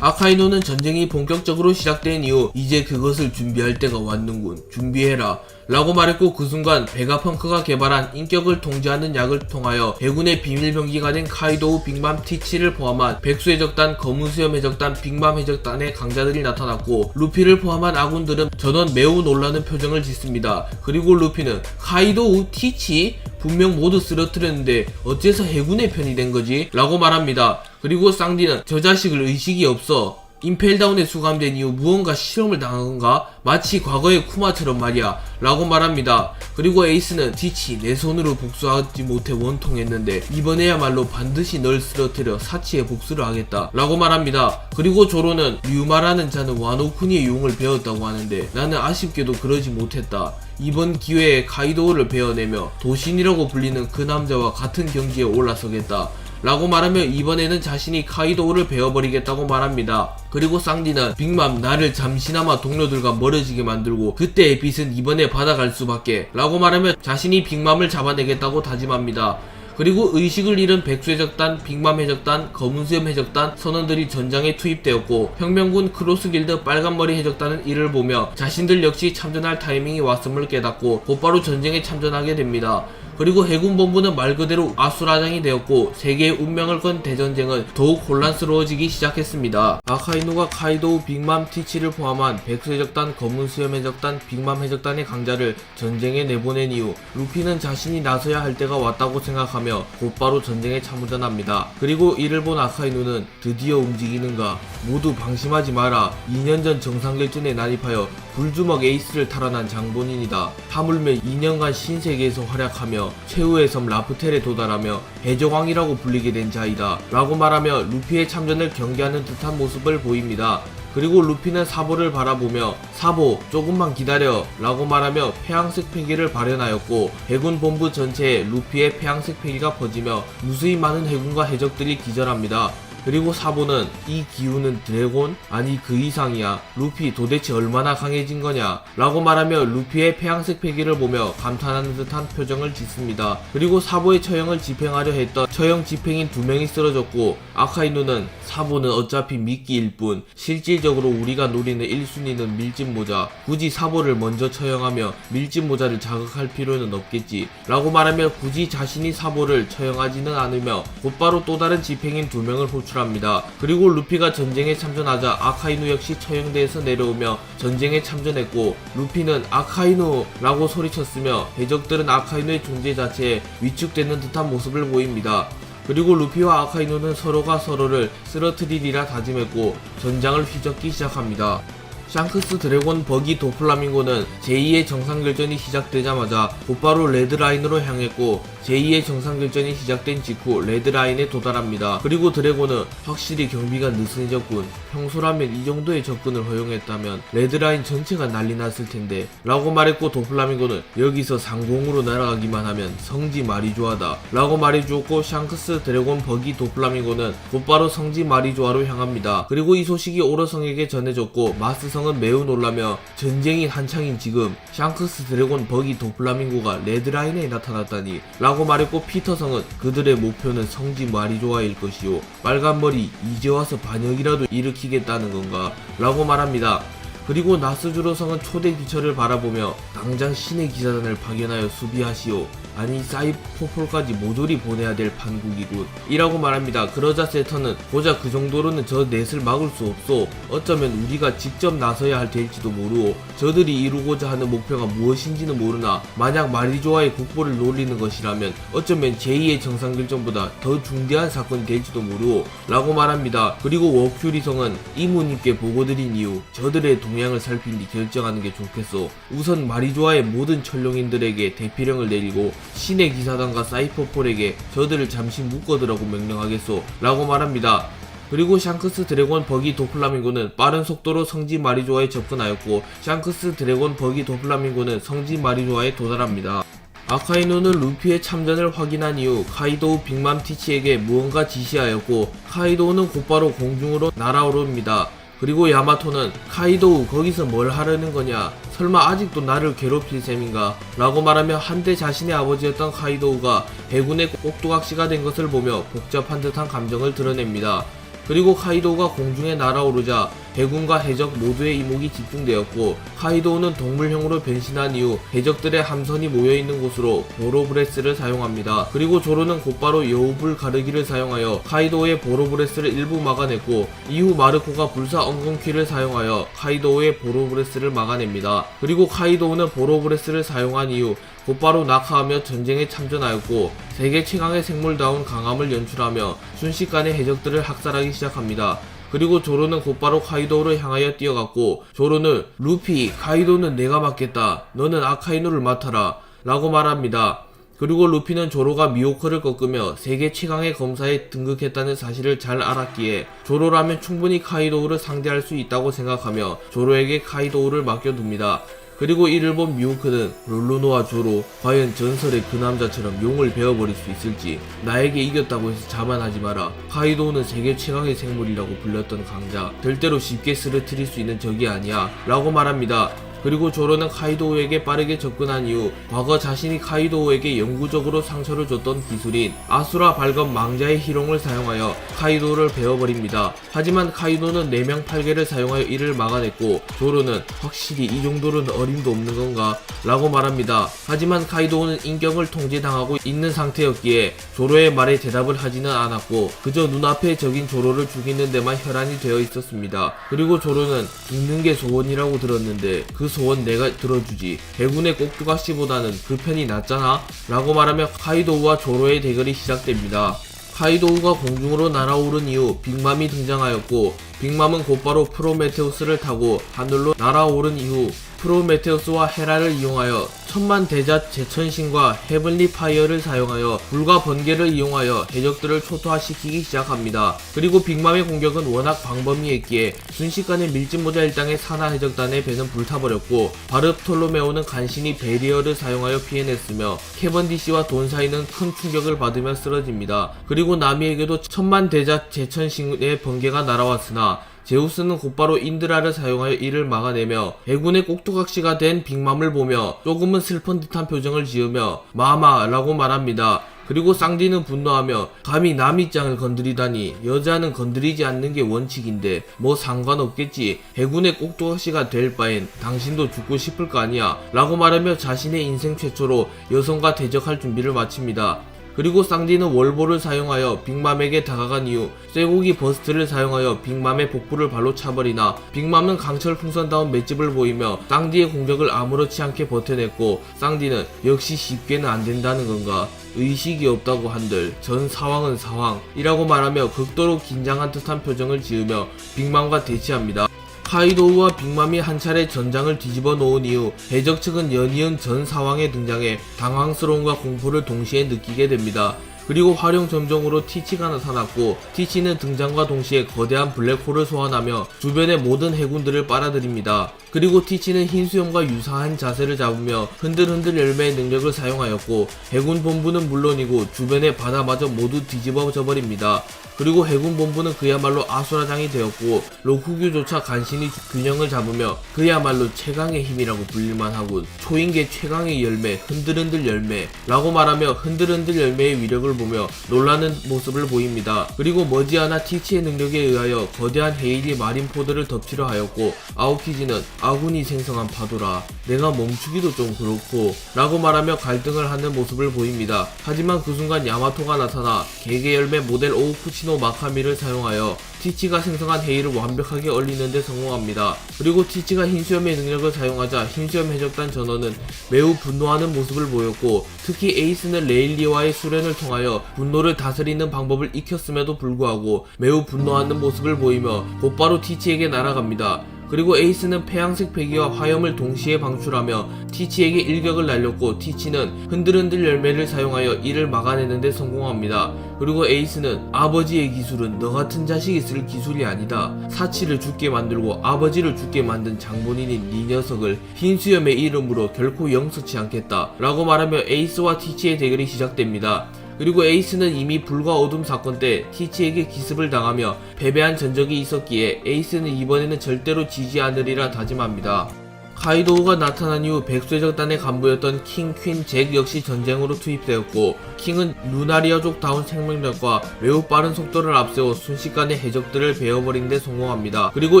아카이누는 전쟁이 본격적으로 시작된 이후 이제 그것을 준비할 때가 왔는군, 준비해라 라고 말했고, 그 순간 베가펑크가 개발한 인격을 통제하는 약을 통하여 해군의 비밀병기가 된 카이도우 빅맘 T7를 포함한 백수해적단, 검은수염 해적단, 빅맘 해적단의 강자들이 나타났고, 루피를 포함한 아군들은 전원 매우 놀라는 표정을 짓습니다. 그리고 루피는 카이도우 T7? 분명 모두 쓰러뜨렸는데 어째서 해군의 편이 된 거지? 라고 말합니다. 그리고 쌍디는 저 자식을 의식이 없어, 임펠다운에 수감된 이후 무언가 실험을 당한 건가? 마치 과거의 쿠마처럼 말이야 라고 말합니다. 그리고 에이스는 디치 내 손으로 복수하지 못해 원통했는데 이번에야말로 반드시 널 쓰러뜨려 사치의 복수를 하겠다 라고 말합니다. 그리고 조로는 류마라는 자는 와노쿠니의 용을 배웠다고 하는데 나는 아쉽게도 그러지 못했다. 이번 기회에 카이도우를 베어내며 도신이라고 불리는 그 남자와 같은 경기에 올라서겠다 라고 말하며 이번에는 자신이 카이도우를 베어버리겠다고 말합니다. 그리고 쌍디는 빅맘 나를 잠시나마 동료들과 멀어지게 만들고 그때의 빚은 이번에 받아갈 수밖에 라고 말하며 자신이 빅맘을 잡아내겠다고 다짐합니다. 그리고 의식을 잃은 백수해적단, 빅맘해적단, 검은수염 해적단 선원들이 전장에 투입되었고 혁명군 크로스길드 빨간머리 해적단은 이를 보며 자신들 역시 참전할 타이밍이 왔음을 깨닫고 곧바로 전쟁에 참전하게 됩니다. 그리고 해군본부는 말 그대로 아수라장이 되었고 세계의 운명을 건 대전쟁은 더욱 혼란스러워지기 시작했습니다. 아카이누가 카이도우 빅맘 티치를 포함한 백수해적단, 검은수염 해적단, 빅맘 해적단의 강자를 전쟁에 내보낸 이후 루피는 자신이 나서야 할 때가 왔다고 생각하며 곧바로 전쟁에 참전합니다. 그리고 이를 본 아카이누는 드디어 움직이는가? 모두 방심하지 마라. 2년 전 정상결전에 난입하여 불주먹 에이스를 탈환한 장본인이다. 하물며 2년간 신세계에서 활약하며 최후의 섬 라프텔에 도달하며 해적왕이라고 불리게 된 자이다 라고 말하며 루피의 참전을 경계하는 듯한 모습을 보입니다. 그리고 루피는 사보를 바라보며 사보 조금만 기다려 라고 말하며 폐양색 패기를 발현하였고 해군 본부 전체에 루피의 폐양색 패기가 퍼지며 무수히 많은 해군과 해적들이 기절합니다. 그리고 사보는 이 기운은 드래곤? 아니 그 이상이야. 루피 도대체 얼마나 강해진 거냐? 라고 말하며 루피의 폐양색 패기를 보며 감탄하는 듯한 표정을 짓습니다. 그리고 사보의 처형을 집행하려 했던 처형 집행인 2명이 쓰러졌고 아카이누는 사보는 어차피 미끼일 뿐 실질적으로 우리가 노리는 1순위는 밀짚모자. 굳이 사보를 먼저 처형하며 밀짚모자를 자극할 필요는 없겠지 라고 말하며 굳이 자신이 사보를 처형하지는 않으며 곧바로 또 다른 집행인 2명을 호출합니다. 그리고 루피가 전쟁에 참전하자 아카이누 역시 처형대에서 내려오며 전쟁에 참전했고 루피는 아카이누 라고 소리쳤으며 해적들은 아카이누의 존재 자체에 위축되는 듯한 모습을 보입니다. 그리고 루피와 아카이누는 서로가 서로를 쓰러뜨리리라 다짐했고 전장을 휘젓기 시작합니다. 샹크스 드래곤 버기 도플라밍고는 제2의 정상결전이 시작되자마자 곧바로 레드라인으로 향했고 제2의 정상결전이 시작된 직후 레드라인에 도달합니다. 그리고 드래곤은 확실히 경비가 느슨해졌군. 평소라면 이 정도의 접근을 허용했다면 레드라인 전체가 난리 났을 텐데 라고 말했고 도플라밍고는 여기서 상공으로 날아가기만 하면 성지 마리조아다 라고 말해주었고 샹크스 드래곤 버기 도플라밍고는 곧바로 성지 마리조아로 향합니다. 그리고 이 소식이 오러성에게 전해졌고 마스성은 매우 놀라며 전쟁이 한창인 지금 샹크스 드래곤 버기 도플라밍고가 레드라인에 나타났다니 라고 말했고 피터성은 그들의 목표는 성지 마리조아일 것이요 빨간머리 이제 와서 반역이라도 일으키겠다는 건가 라고 말합니다. 그리고 나스주로성은 초대 기처를 바라보며 당장 신의 기사단을 파견하여 수비하시오. 아니 사이포폴까지 모조리 보내야 될 판국이군 이라고 말합니다. 그러자 세터는 고작 그 정도로는 저 넷을 막을 수 없소. 어쩌면 우리가 직접 나서야 할 될지도 모르오. 저들이 이루고자 하는 목표가 무엇인지는 모르나 만약 마리조아의 국보를 노리는 것이라면 어쩌면 제2의 정상결전보다 더 중대한 사건이 될지도 모르오 라고 말합니다. 그리고 워큐리성은 이모님께 보고드린 이후 저들의 동향을 살핀 뒤 결정하는 게 좋겠소. 우선 마리조아의 모든 천룡인들에게 대피령을 내리고 신의 기사단과 사이퍼폴에게 저들을 잠시 묶어두라고 명령하겠소 라고 말합니다. 그리고 샹크스 드래곤 버기 도플라밍고는 빠른 속도로 성지 마리조아에 접근하였고 샹크스 드래곤 버기 도플라밍고는 성지 마리조아에 도달합니다. 아카이누는 루피의 참전을 확인한 이후 카이도우 빅맘 티치에게 무언가 지시하였고 카이도우는 곧바로 공중으로 날아오릅니다. 그리고 야마토는 카이도우 거기서 뭘 하려는 거냐? 설마 아직도 나를 괴롭힐 셈인가? 라고 말하며 한때 자신의 아버지였던 카이도우가 해군의 꼭두각시가 된 것을 보며 복잡한 듯한 감정을 드러냅니다. 그리고 카이도우가 공중에 날아오르자 해군과 해적 모두의 이목이 집중되었고 카이도우는 동물형으로 변신한 이후 해적들의 함선이 모여있는 곳으로 보로브레스를 사용합니다. 그리고 조로는 곧바로 여우불 가르기를 사용하여 카이도우의 보로브레스를 일부 막아냈고 이후 마르코가 불사 엉겅퀴를 사용하여 카이도우의 보로브레스를 막아냅니다. 그리고 카이도우는 보로브레스를 사용한 이후 곧바로 낙하하며 전쟁에 참전하였고 세계 최강의 생물다운 강함을 연출하며 순식간에 해적들을 학살하기 시작합니다. 그리고 조로는 곧바로 카이도우를 향하여 뛰어갔고 조로는 루피 카이도우는 내가 맡겠다. 너는 아카이누를 맡아라 라고 말합니다. 그리고 루피는 조로가 미호크를 꺾으며 세계 최강의 검사에 등극했다는 사실을 잘 알았기에 조로라면 충분히 카이도우를 상대할 수 있다고 생각하며 조로에게 카이도우를 맡겨둡니다. 그리고 이를 본 미호크는 롤루노와 조로 과연 전설의 그 남자처럼 용을 베어버릴 수 있을지 나에게 이겼다고 해서 자만하지 마라. 카이도우는 세계 최강의 생물이라고 불렸던 강자 절대로 쉽게 쓰러뜨릴 수 있는 적이 아니야 라고 말합니다. 그리고 조로는 카이도우에게 빠르게 접근한 이후 과거 자신이 카이도우에게 영구적으로 상처를 줬던 기술인 아수라 발검 망자의 희롱을 사용하여 카이도우를 베어버립니다. 하지만 카이도우는 4명 8개를 사용하여 이를 막아냈고 조로는 확실히 이 정도는 어림도 없는 건가? 라고 말합니다. 하지만 카이도우는 인격을 통제당하고 있는 상태였기에 조로의 말에 대답을 하지는 않았고 그저 눈앞에 적인 조로를 죽이는 데만 혈안이 되어 있었습니다. 그리고 조로는 죽는 게 소원이라고 들었는데 그 소원 내가 들어주지. 해군의 꼭두각시보다는 그 편이 낫잖아? 라고 말하며 카이도우와 조로의 대결이 시작됩니다. 카이도우가 공중으로 날아오른 이후 빅맘이 등장하였고 빅맘은 곧바로 프로메테우스를 타고 하늘로 날아오른 이후 프로메테우스와 헤라를 이용하여 천만 대자 제천신과 헤븐리 파이어를 사용하여 불과 번개를 이용하여 해적들을 초토화시키기 시작합니다. 그리고 빅맘의 공격은 워낙 광범위했기에 순식간에 밀짚모자 일당의 산하 해적단의 배는 불타버렸고 바르톨로메오는 간신히 베리어를 사용하여 피해냈으며 캐번디시와 돈사이는 큰 충격을 받으며 쓰러집니다. 그리고 나미에게도 천만 대자 제천신의 번개가 날아왔으나 제우스는 곧바로 인드라를 사용하여 이를 막아내며 해군의 꼭두각시가 된 빅맘을 보며 조금은 슬픈 듯한 표정을 지으며 마마라고 말합니다. 그리고 쌍디는 분노하며 감히 남의 입장을 건드리다니 여자는 건드리지 않는 게 원칙인데 뭐 상관없겠지. 해군의 꼭두각시가 될 바엔 당신도 죽고 싶을 거 아니야 라고 말하며 자신의 인생 최초로 여성과 대적할 준비를 마칩니다. 그리고 쌍디는 월보를 사용하여 빅맘에게 다가간 이후 쇠고기 버스트를 사용하여 빅맘의 복부를 발로 차버리나 빅맘은 강철 풍선다운 맷집을 보이며 쌍디의 공격을 아무렇지 않게 버텨냈고 쌍디는 역시 쉽게는 안된다는 건가? 의식이 없다고 한들 전 사왕은 사왕이라고 말하며 극도로 긴장한 듯한 표정을 지으며 빅맘과 대치합니다. 카이도우와 빅맘이 한 차례 전장을 뒤집어 놓은 이후 해적 측은 연이은 전 사왕에 등장해 당황스러움과 공포를 동시에 느끼게 됩니다. 그리고 활용 점정으로 티치가 나타났고 티치는 등장과 동시에 거대한 블랙홀을 소환하며 주변의 모든 해군들을 빨아들입니다. 그리고 티치는 흰수염과 유사한 자세를 잡으며 흔들흔들 열매의 능력을 사용하였고 해군 본부는 물론이고 주변의 바다마저 모두 뒤집어져 버립니다. 그리고 해군 본부는 그야말로 아수라장이 되었고 로쿠규조차 간신히 균형을 잡으며 그야말로 최강의 힘이라고 불릴만 하군. 초인계 최강의 열매 흔들흔들 열매라고 말하며 흔들흔들 열매의 위력을 보며 놀라는 모습을 보입니다. 그리고 머지않아 티치의 능력에 의하여 거대한 헤일이 마린포드를 덮치려 하였고 아오키지는 아군이 생성한 파도라 내가 멈추기도 좀 그렇고 라고 말하며 갈등을 하는 모습을 보입니다. 하지만 그 순간 야마토가 나타나 개개 열매 모델 오우쿠치노 마카미를 사용하여 티치가 생성한 헤일을 완벽하게 얼리는데 성공합니다. 그리고 티치가 흰수염의 능력을 사용하자 흰수염 해적단 전원은 매우 분노하는 모습을 보였고 특히 에이스는 레일리와의 수련을 통하여 분노를 다스리는 방법을 익혔음에도 불구하고 매우 분노하는 모습을 보이며 곧바로 티치에게 날아갑니다. 그리고 에이스는 폐양색 배기와 화염을 동시에 방출하며 티치에게 일격을 날렸고 티치는 흔들흔들 열매를 사용하여 이를 막아내는데 성공합니다. 그리고 에이스는 아버지의 기술은 너 같은 자식이 쓸 기술이 아니다. 사치를 죽게 만들고 아버지를 죽게 만든 장본인인 네 녀석을 흰수염의 이름으로 결코 용서치 않겠다 라고 말하며 에이스와 티치의 대결이 시작됩니다. 그리고 에이스는 이미 불과 어둠 사건 때 티치에게 기습을 당하며 패배한 전적이 있었기에 에이스는 이번에는 절대로 지지 않으리라 다짐합니다. 카이도우가 나타난 이후 백수해적단의 간부였던 킹, 퀸, 잭 역시 전쟁으로 투입되었고 킹은 루나리아족다운 생명력과 매우 빠른 속도를 앞세워 순식간에 해적들을 베어버린 데 성공합니다. 그리고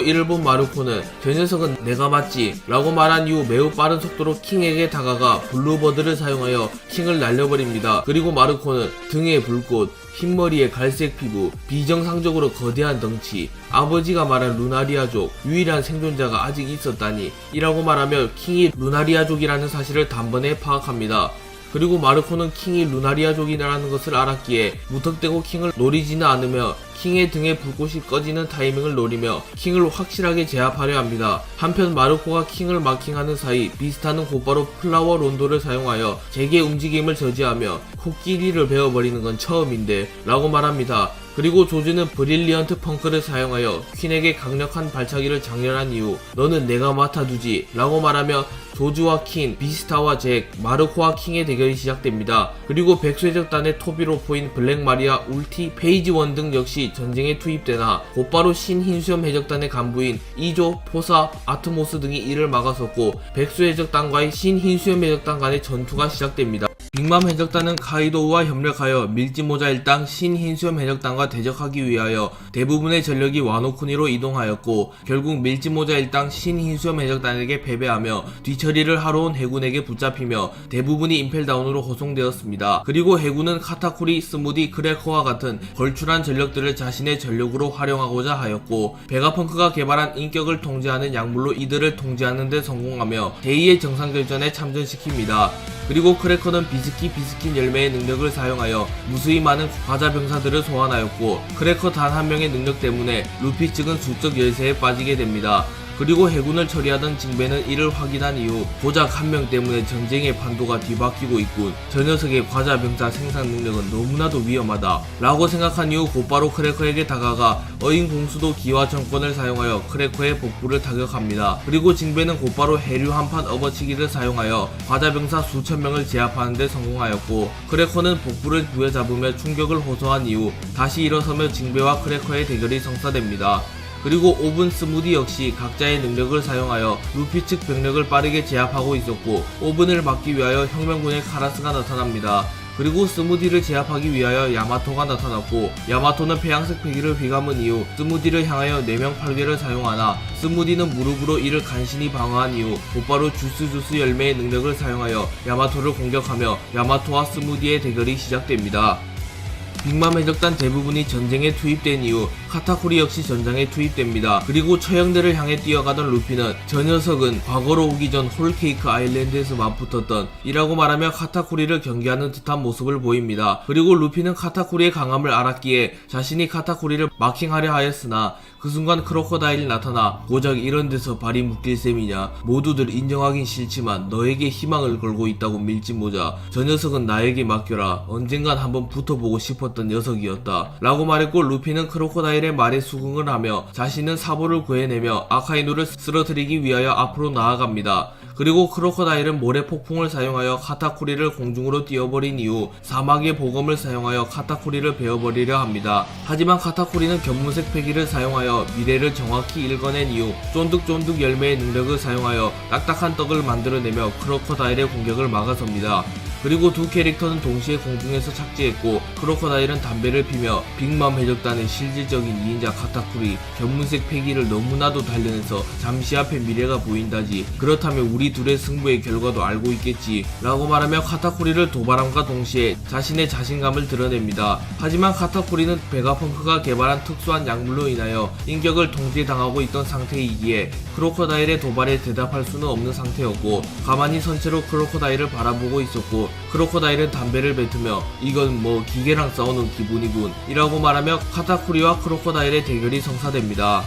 이를 본 마루코는 저 녀석은 내가 맞지 라고 말한 이후 매우 빠른 속도로 킹에게 다가가 블루버드를 사용하여 킹을 날려버립니다. 그리고 마루코는 등에 불꽃, 흰머리에 갈색 피부, 비정상적으로 거대한 덩치, 아버지가 말한 루나리아족, 유일한 생존자가 아직 있었다니 이라고 말하며 킹이 루나리아족이라는 사실을 단번에 파악합니다. 그리고 마르코는 킹이 루나리아족이라는 것을 알았기에 무턱대고 킹을 노리지는 않으며 킹의 등에 불꽃이 꺼지는 타이밍을 노리며 킹을 확실하게 제압하려 합니다. 한편 마르코가 킹을 마킹하는 사이 비스타는 곧바로 플라워 론도를 사용하여 잭의 움직임을 저지하며 코끼리를 베어버리는 건 처음인데 라고 말합니다. 그리고 조지는 브릴리언트 펑크를 사용하여 퀸에게 강력한 발차기를 장렬한 이후 너는 내가 맡아두지 라고 말하며 조지와 퀸, 비스타와 잭, 마르코와 킹의 대결이 시작됩니다. 그리고 백수해적단의 토비로포인 블랙 마리아, 울티, 페이지 원 등 역시 전쟁에 투입되나 곧바로 신흰수염 해적단의 간부인 이조, 포사, 아트모스 등이 이를 막아섰고 백수해적단과의 신흰수염 해적단 간의 전투가 시작됩니다. 빅맘 해적단은 카이도우와 협력하여 밀지모자 일당 신흰수염 해적단과 대적하기 위하여 대부분의 전력이 와노쿠니로 이동하였고 결국 밀지모자 일당 신흰수염 해적단에게 패배하며 뒤처리를 하러 온 해군에게 붙잡히며 대부분이 임펠다운으로 호송되었습니다. 그리고 해군은 카타쿠리, 스무디, 크래커와 같은 걸출한 전력들을 자신의 전력으로 활용하고자 하였고 베가펑크가 개발한 인격을 통제하는 약물로 이들을 통제하는 데 성공하며 제2의 정상결전에 참전시킵니다. 그리고 크래커는 비스킨 열매의 능력을 사용하여 무수히 많은 과자 병사들을 소환하였고 크래커 단 한 명의 능력 때문에 루피 측은 수적 열세에 빠지게 됩니다. 그리고 해군을 처리하던 징베는 이를 확인한 이후 고작 한 명 때문에 전쟁의 판도가 뒤바뀌고 있군. 저 녀석의 과자 병사 생산 능력은 너무나도 위험하다 라고 생각한 이후 곧바로 크래커에게 다가가 어인 공수도 기와 정권을 사용하여 크래커의 복부를 타격합니다. 그리고 징베는 곧바로 해류 한판 업어치기를 사용하여 과자 병사 수천 명을 제압하는 데 성공하였고 크래커는 복부를 부여잡으며 충격을 호소한 이후 다시 일어서며 징베와 크래커의 대결이 성사됩니다. 그리고 오븐 스무디 역시 각자의 능력을 사용하여 루피 측 병력을 빠르게 제압하고 있었고 오븐을 막기 위하여 혁명군의 카라스가 나타납니다. 그리고 스무디를 제압하기 위하여 야마토가 나타났고 야마토는 폐양색 패기를 휘감은 이후 스무디를 향하여 4명 8괴를 사용하나 스무디는 무릎으로 이를 간신히 방어한 이후 곧바로 주스 열매의 능력을 사용하여 야마토를 공격하며 야마토와 스무디의 대결이 시작됩니다. 빅맘 해적단 대부분이 전쟁에 투입된 이후 카타쿠리 역시 전장에 투입됩니다. 그리고 처형대를 향해 뛰어가던 루피는 저 녀석은 과거로 오기 전 홀케이크 아일랜드에서 맞붙었던 이라고 말하며 카타쿠리를 경계하는 듯한 모습을 보입니다. 그리고 루피는 카타쿠리의 강함을 알았기에 자신이 카타쿠리를 마킹하려 하였으나 그 순간 크로커다일이 나타나 고작 이런 데서 발이 묶일 셈이냐, 모두들 인정하긴 싫지만 너에게 희망을 걸고 있다고 밀지모자, 저 녀석은 나에게 맡겨라, 언젠간 한번 붙어보고 싶었던 녀석이었다 라고 말했고 루피는 크로커다일의 말에 수긍을 하며 자신은 사보를 구해내며 아카이누를 쓰러뜨리기 위하여 앞으로 나아갑니다. 그리고 크로커다일은 모래 폭풍을 사용하여 카타쿠리를 공중으로 띄워버린 이후 사막의 보검을 사용하여 카타쿠리를 베어버리려 합니다. 하지만 카타쿠리는 견문색 패기를 사용하여 미래를 정확히 읽어낸 이후 쫀득쫀득 열매의 능력을 사용하여 딱딱한 떡을 만들어내며 크로커다일의 공격을 막아섭니다. 그리고 두 캐릭터는 동시에 공중에서 착지했고 크로커다일은 담배를 피며 빅맘 해적단의 실질적인 2인자 카타쿠리 견문색 패기를 너무나도 단련해서 잠시 앞에 미래가 보인다지, 그렇다면 우리 둘의 승부의 결과도 알고 있겠지 라고 말하며 카타쿠리를 도발함과 동시에 자신의 자신감을 드러냅니다. 하지만 카타쿠리는 베가펑크가 개발한 특수한 약물로 인하여 인격을 통제당하고 있던 상태이기에 크로커다일의 도발에 대답할 수는 없는 상태였고 가만히 선 채로 크로커다일을 바라보고 있었고 크로커다일은 담배를 뱉으며 이건 뭐 기계랑 싸우는 기분이군 이라고 말하며 카타쿠리와 크로커다일의 대결이 성사됩니다.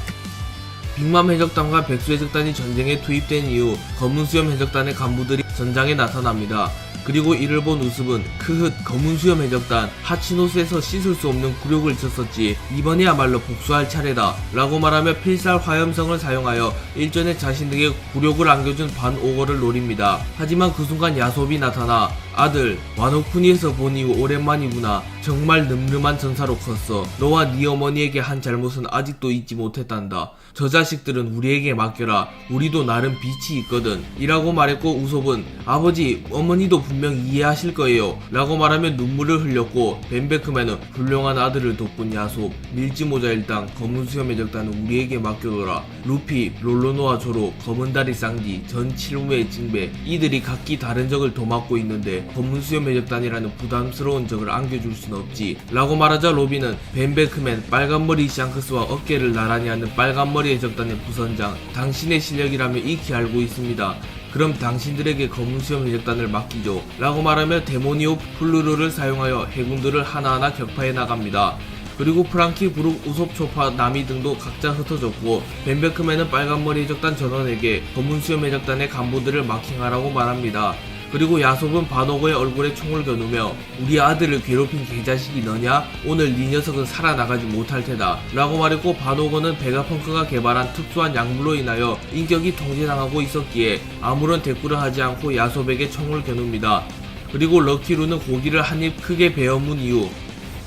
빅맘 해적단과 백수 해적단이 전쟁에 투입된 이후 검은수염 해적단의 간부들이 전장에 나타납니다. 그리고 이를 본 우습은 크흑 검은수염 해적단 하치노스에서 씻을 수 없는 굴욕을 쳤었지, 이번이야말로 복수할 차례다 라고 말하며 필살 화염성을 사용하여 일전에 자신 등의 굴욕을 안겨준 반오거를 노립니다. 하지만 그 순간 야솝이 나타나 아들, 와노쿠니에서 본 이후 오랜만이구나. 정말 늠름한 전사로 컸어. 너와 네 어머니에게 한 잘못은 아직도 잊지 못했단다. 저 자식들은 우리에게 맡겨라. 우리도 나름 빛이 있거든 이라고 말했고 우솝은 아버지, 어머니도 분명 이해하실 거예요 라고 말하며 눈물을 흘렸고 벤베크맨은 훌륭한 아들을 돋군 야솝, 밀지모자 일당 검은수염 해적단은 우리에게 맡겨둬라. 루피, 롤로노와 조로, 검은다리 쌍디, 전 칠무의 징베, 이들이 각기 다른 적을 도맡고 있는데 검은수염 해적단이라는 부담스러운 적을 안겨줄 순 없지 라고 말하자 로빈은 벤베크맨, 빨간머리 샹크스와 어깨를 나란히 하는 빨간머리 해적단의 부선장, 당신의 실력이라면 익히 알고 있습니다. 그럼 당신들에게 검은수염 해적단을 맡기죠 라고 말하며 데모니오 플루르를 사용하여 해군들을 하나하나 격파해 나갑니다. 그리고 프랑키, 브룩, 우솝, 초파, 나미 등도 각자 흩어졌고 벤베크맨은 빨간머리 해적단 전원에게 검은수염 해적단의 간부들을 마킹하라고 말합니다. 그리고 야솝은 바노거의 얼굴에 총을 겨누며 우리 아들을 괴롭힌 개자식이 너냐? 오늘 네 녀석은 살아나가지 못할 테다 라고 말했고, 바노거는 베가펑크가 개발한 특수한 약물로 인하여 인격이 통제당하고 있었기에 아무런 대꾸를 하지 않고 야솝에게 총을 겨눕니다. 그리고 럭키루는 고기를 한 입 크게 베어문 이후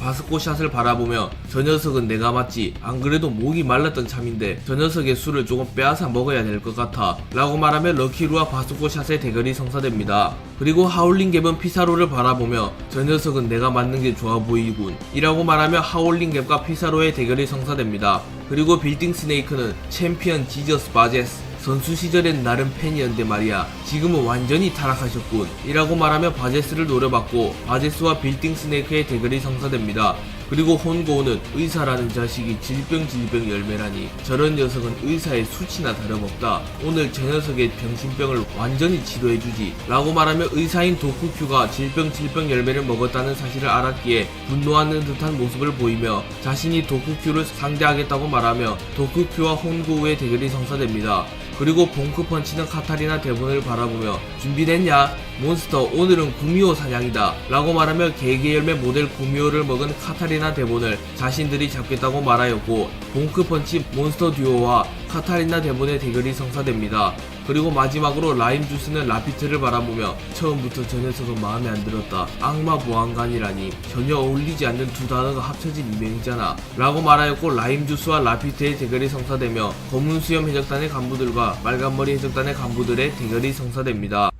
바스코 샷을 바라보며 저 녀석은 내가 맞지, 안 그래도 목이 말랐던 참인데 저 녀석의 술을 조금 빼앗아 먹어야 될 것 같아 라고 말하며 럭키루와 바스코 샷의 대결이 성사됩니다. 그리고 하울링 갭은 피사로를 바라보며 저 녀석은 내가 맞는 게 좋아 보이군 이라고 말하며 하울링 갭과 피사로의 대결이 성사됩니다. 그리고 빌딩 스네이크는 챔피언 지저스 바제스, 선수 시절엔 나름 팬이었는데 말이야, 지금은 완전히 타락하셨군 이라고 말하며 바제스를 노려봤고, 바제스와 빌딩 스네이크의 대결이 성사됩니다. 그리고 혼고우는 의사라는 자식이 질병 열매라니, 저런 녀석은 의사의 수치나 다름없다, 오늘 저 녀석의 병신병을 완전히 치료해주지 라고 말하며 의사인 도쿠큐가 질병 열매를 먹었다는 사실을 알았기에 분노하는 듯한 모습을 보이며 자신이 도쿠큐를 상대하겠다고 말하며 도쿠큐와 혼고우의 대결이 성사됩니다. 그리고 봉크펀치는 카타리나 대본을 바라보며 준비됐냐? 몬스터, 오늘은 구미호 사냥이다 라고 말하며 개개열매 모델 구미호를 먹은 카타리나 대본을 자신들이 잡겠다고 말하였고, 봉크펀치 몬스터 듀오와 카타리나 대본의 대결이 성사됩니다. 그리고 마지막으로 라임 주스는 라피트를 바라보며 처음부터 저 녀석은 마음에 안 들었다, 악마 보안관이라니 전혀 어울리지 않는 두 단어가 합쳐진 이명이잖아 라고 말하였고, 라임 주스와 라피트의 대결이 성사되며 검은 수염 해적단의 간부들과 빨간머리 해적단의 간부들의 대결이 성사됩니다.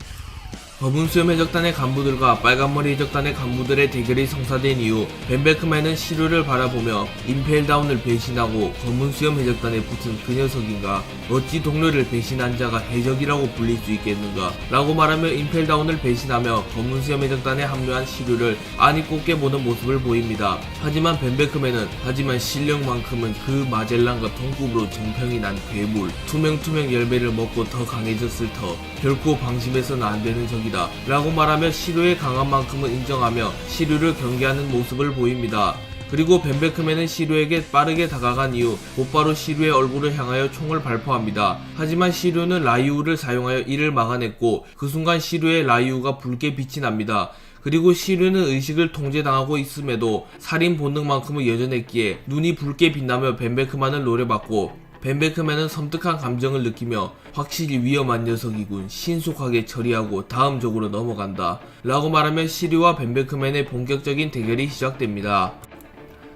검은 수염 해적단의 간부들과 빨간머리 해적단의 간부들의 대결이 성사된 이후 벤베크맨은 시류를 바라보며 임펠다운을 배신하고 검은 수염 해적단에 붙은 그 녀석인가, 어찌 동료를 배신한 자가 해적이라고 불릴 수 있겠는가 라고 말하며 임펠다운을 배신하며 검은 수염 해적단에 합류한 시류를 아니 꼽게 보는 모습을 보입니다. 하지만 벤베크맨은 실력만큼은 그 마젤란과 동급으로 정평이 난 괴물, 투명 열매를 먹고 더 강해졌을 터, 결코 방심해서는 안 되는 적이다 라고 말하며 시류의 강한 만큼은 인정하며 시류를 경계하는 모습을 보입니다. 그리고 벤베크맨은 시류에게 빠르게 다가간 이후 곧바로 시류의 얼굴을 향하여 총을 발포합니다. 하지만 시류는 라이우를 사용하여 이를 막아냈고, 그 순간 시류의 라이우가 붉게 빛이 납니다. 그리고 시류는 의식을 통제당하고 있음에도 살인 본능만큼은 여전했기에 눈이 붉게 빛나며 벤베크맨을 노려봤고, 벤베크맨은 섬뜩한 감정을 느끼며 확실히 위험한 녀석이군, 신속하게 처리하고 다음 적으로 넘어간다 라고 말하며 시류와 벤베크맨의 본격적인 대결이 시작됩니다.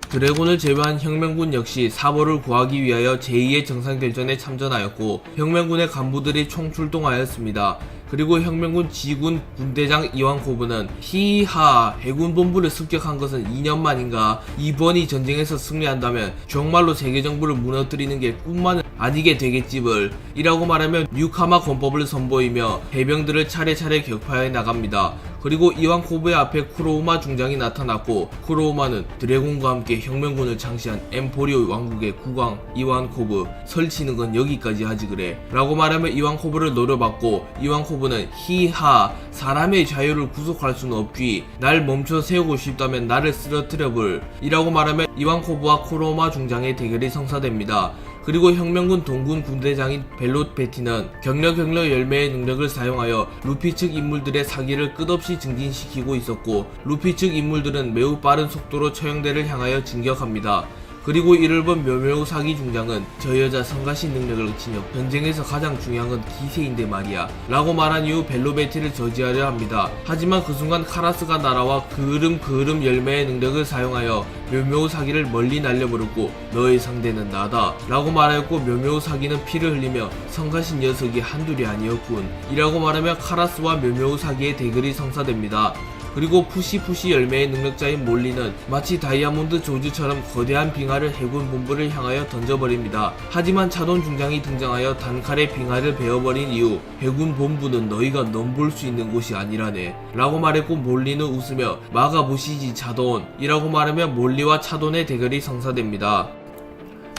드래곤을 제외한 혁명군 역시 사보를 구하기 위하여 제2의 정상결전에 참전하였고, 혁명군의 간부들이 총출동하였습니다. 그리고 혁명군 지군 군대장 이완코브는 히하, 해군본부를 습격한 것은 2년 만인가, 이번이 전쟁에서 승리한다면 정말로 세계정부를 무너뜨리는 게 꿈만은 아니게 되겠지벌 이라고 말하며 뉴카마 권법을 선보이며 해병들을 차례차례 격파해 나갑니다. 그리고 이완코브의 앞에 쿠로우마 중장이 나타났고, 쿠로우마는 드래곤과 함께 혁명군을 창시한 엠포리오 왕국의 국왕 이완코브, 설치는 건 여기까지 하지 그래 라고 말하며 이완코브를 노려봤고, 이완코브는 히하, 사람의 자유를 구속할 수는 없지, 날 멈춰 세우고 싶다면 나를 쓰러뜨려볼 이라고 말하며 이완코브와 쿠로우마 중장의 대결이 성사됩니다. 그리고 혁명군 동군 군대장인 벨롯 베티는 경력 열매의 능력을 사용하여 루피 측 인물들의 사기를 끝없이 증진시키고 있었고, 루피 측 인물들은 매우 빠른 속도로 처형대를 향하여 진격합니다. 그리고 이를 본 묘묘 사기 중장은 저 여자 성가신 능력을 그치며 전쟁에서 가장 중요한 건 기세인데 말이야 라고 말한 이후 벨로베티를 저지하려 합니다. 하지만 그 순간 카라스가 날아와 그을음 열매의 능력을 사용하여 묘묘 사기를 멀리 날려버렸고, 너의 상대는 나다 라고 말하였고, 묘묘 사기는 피를 흘리며 성가신 녀석이 한둘이 아니었군 이라고 말하며 카라스와 묘묘 사기의 대결이 성사됩니다. 그리고 푸시푸시 열매의 능력자인 몰리는 마치 다이아몬드 조즈처럼 거대한 빙하를 해군 본부를 향하여 던져버립니다. 하지만 차돈 중장이 등장하여 단칼에 빙하를 베어버린 이후 해군 본부는 너희가 넘볼 수 있는 곳이 아니라네 라고 말했고, 몰리는 웃으며 막아보시지 차돈 이라고 말하며 몰리와 차돈의 대결이 성사됩니다.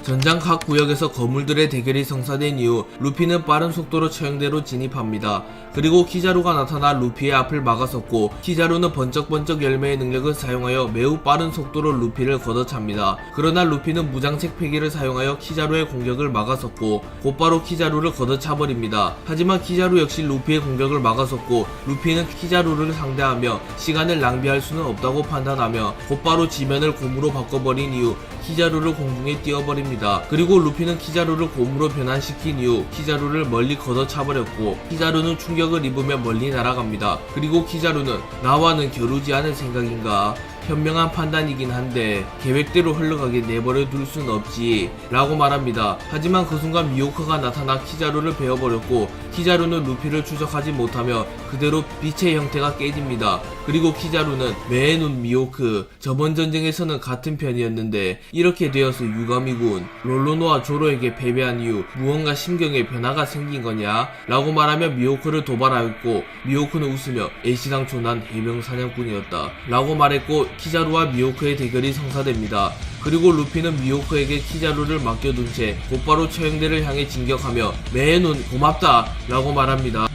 전장 각 구역에서 거물들의 대결이 성사된 이후 루피는 빠른 속도로 처형대로 진입합니다. 그리고 키자루가 나타나 루피의 앞을 막아섰고 키자루는 번쩍번쩍 열매의 능력을 사용하여 매우 빠른 속도로 루피를 걷어찹니다. 그러나 루피는 무장책 패기를 사용하여 키자루의 공격을 막아섰고 곧바로 키자루를 걷어차버립니다. 하지만 키자루 역시 루피의 공격을 막아섰고 루피는 키자루를 상대하며 시간을 낭비할 수는 없다고 판단하며 곧바로 지면을 곰으로 바꿔버린 이후 키자루를 공중에 띄워버립니다. 그리고 루피는 키자루를 곰으로 변환시킨 이후 키자루를 멀리 걷어차버렸고 키자루는 충격을 입으며 멀리 날아갑니다. 그리고 키자루는 나와는 겨루지 않을 생각인가? 현명한 판단이긴 한데 계획대로 흘러가게 내버려 둘 순 없지 라고 말합니다. 하지만 그 순간 미호크가 나타나 키자루를 베어버렸고 키자루는 루피를 추적하지 못하며 그대로 빛의 형태가 깨집니다. 그리고 키자루는 매의 눈 미호크, 저번 전쟁에서는 같은 편이었는데 이렇게 되어서 유감이군. 롤로노와 조로에게 패배한 이후 무언가 심경에 변화가 생긴 거냐? 라고 말하며 미호크를 도발하였고 미호크는 웃으며 애시당초 난 해병 사냥꾼이었다 라고 말했고 키자루와 미호크의 대결이 성사됩니다. 그리고 루피는 미호크에게 키자루를 맡겨둔 채 곧바로 처형대를 향해 진격하며 매의 눈 고맙다 라고 말합니다.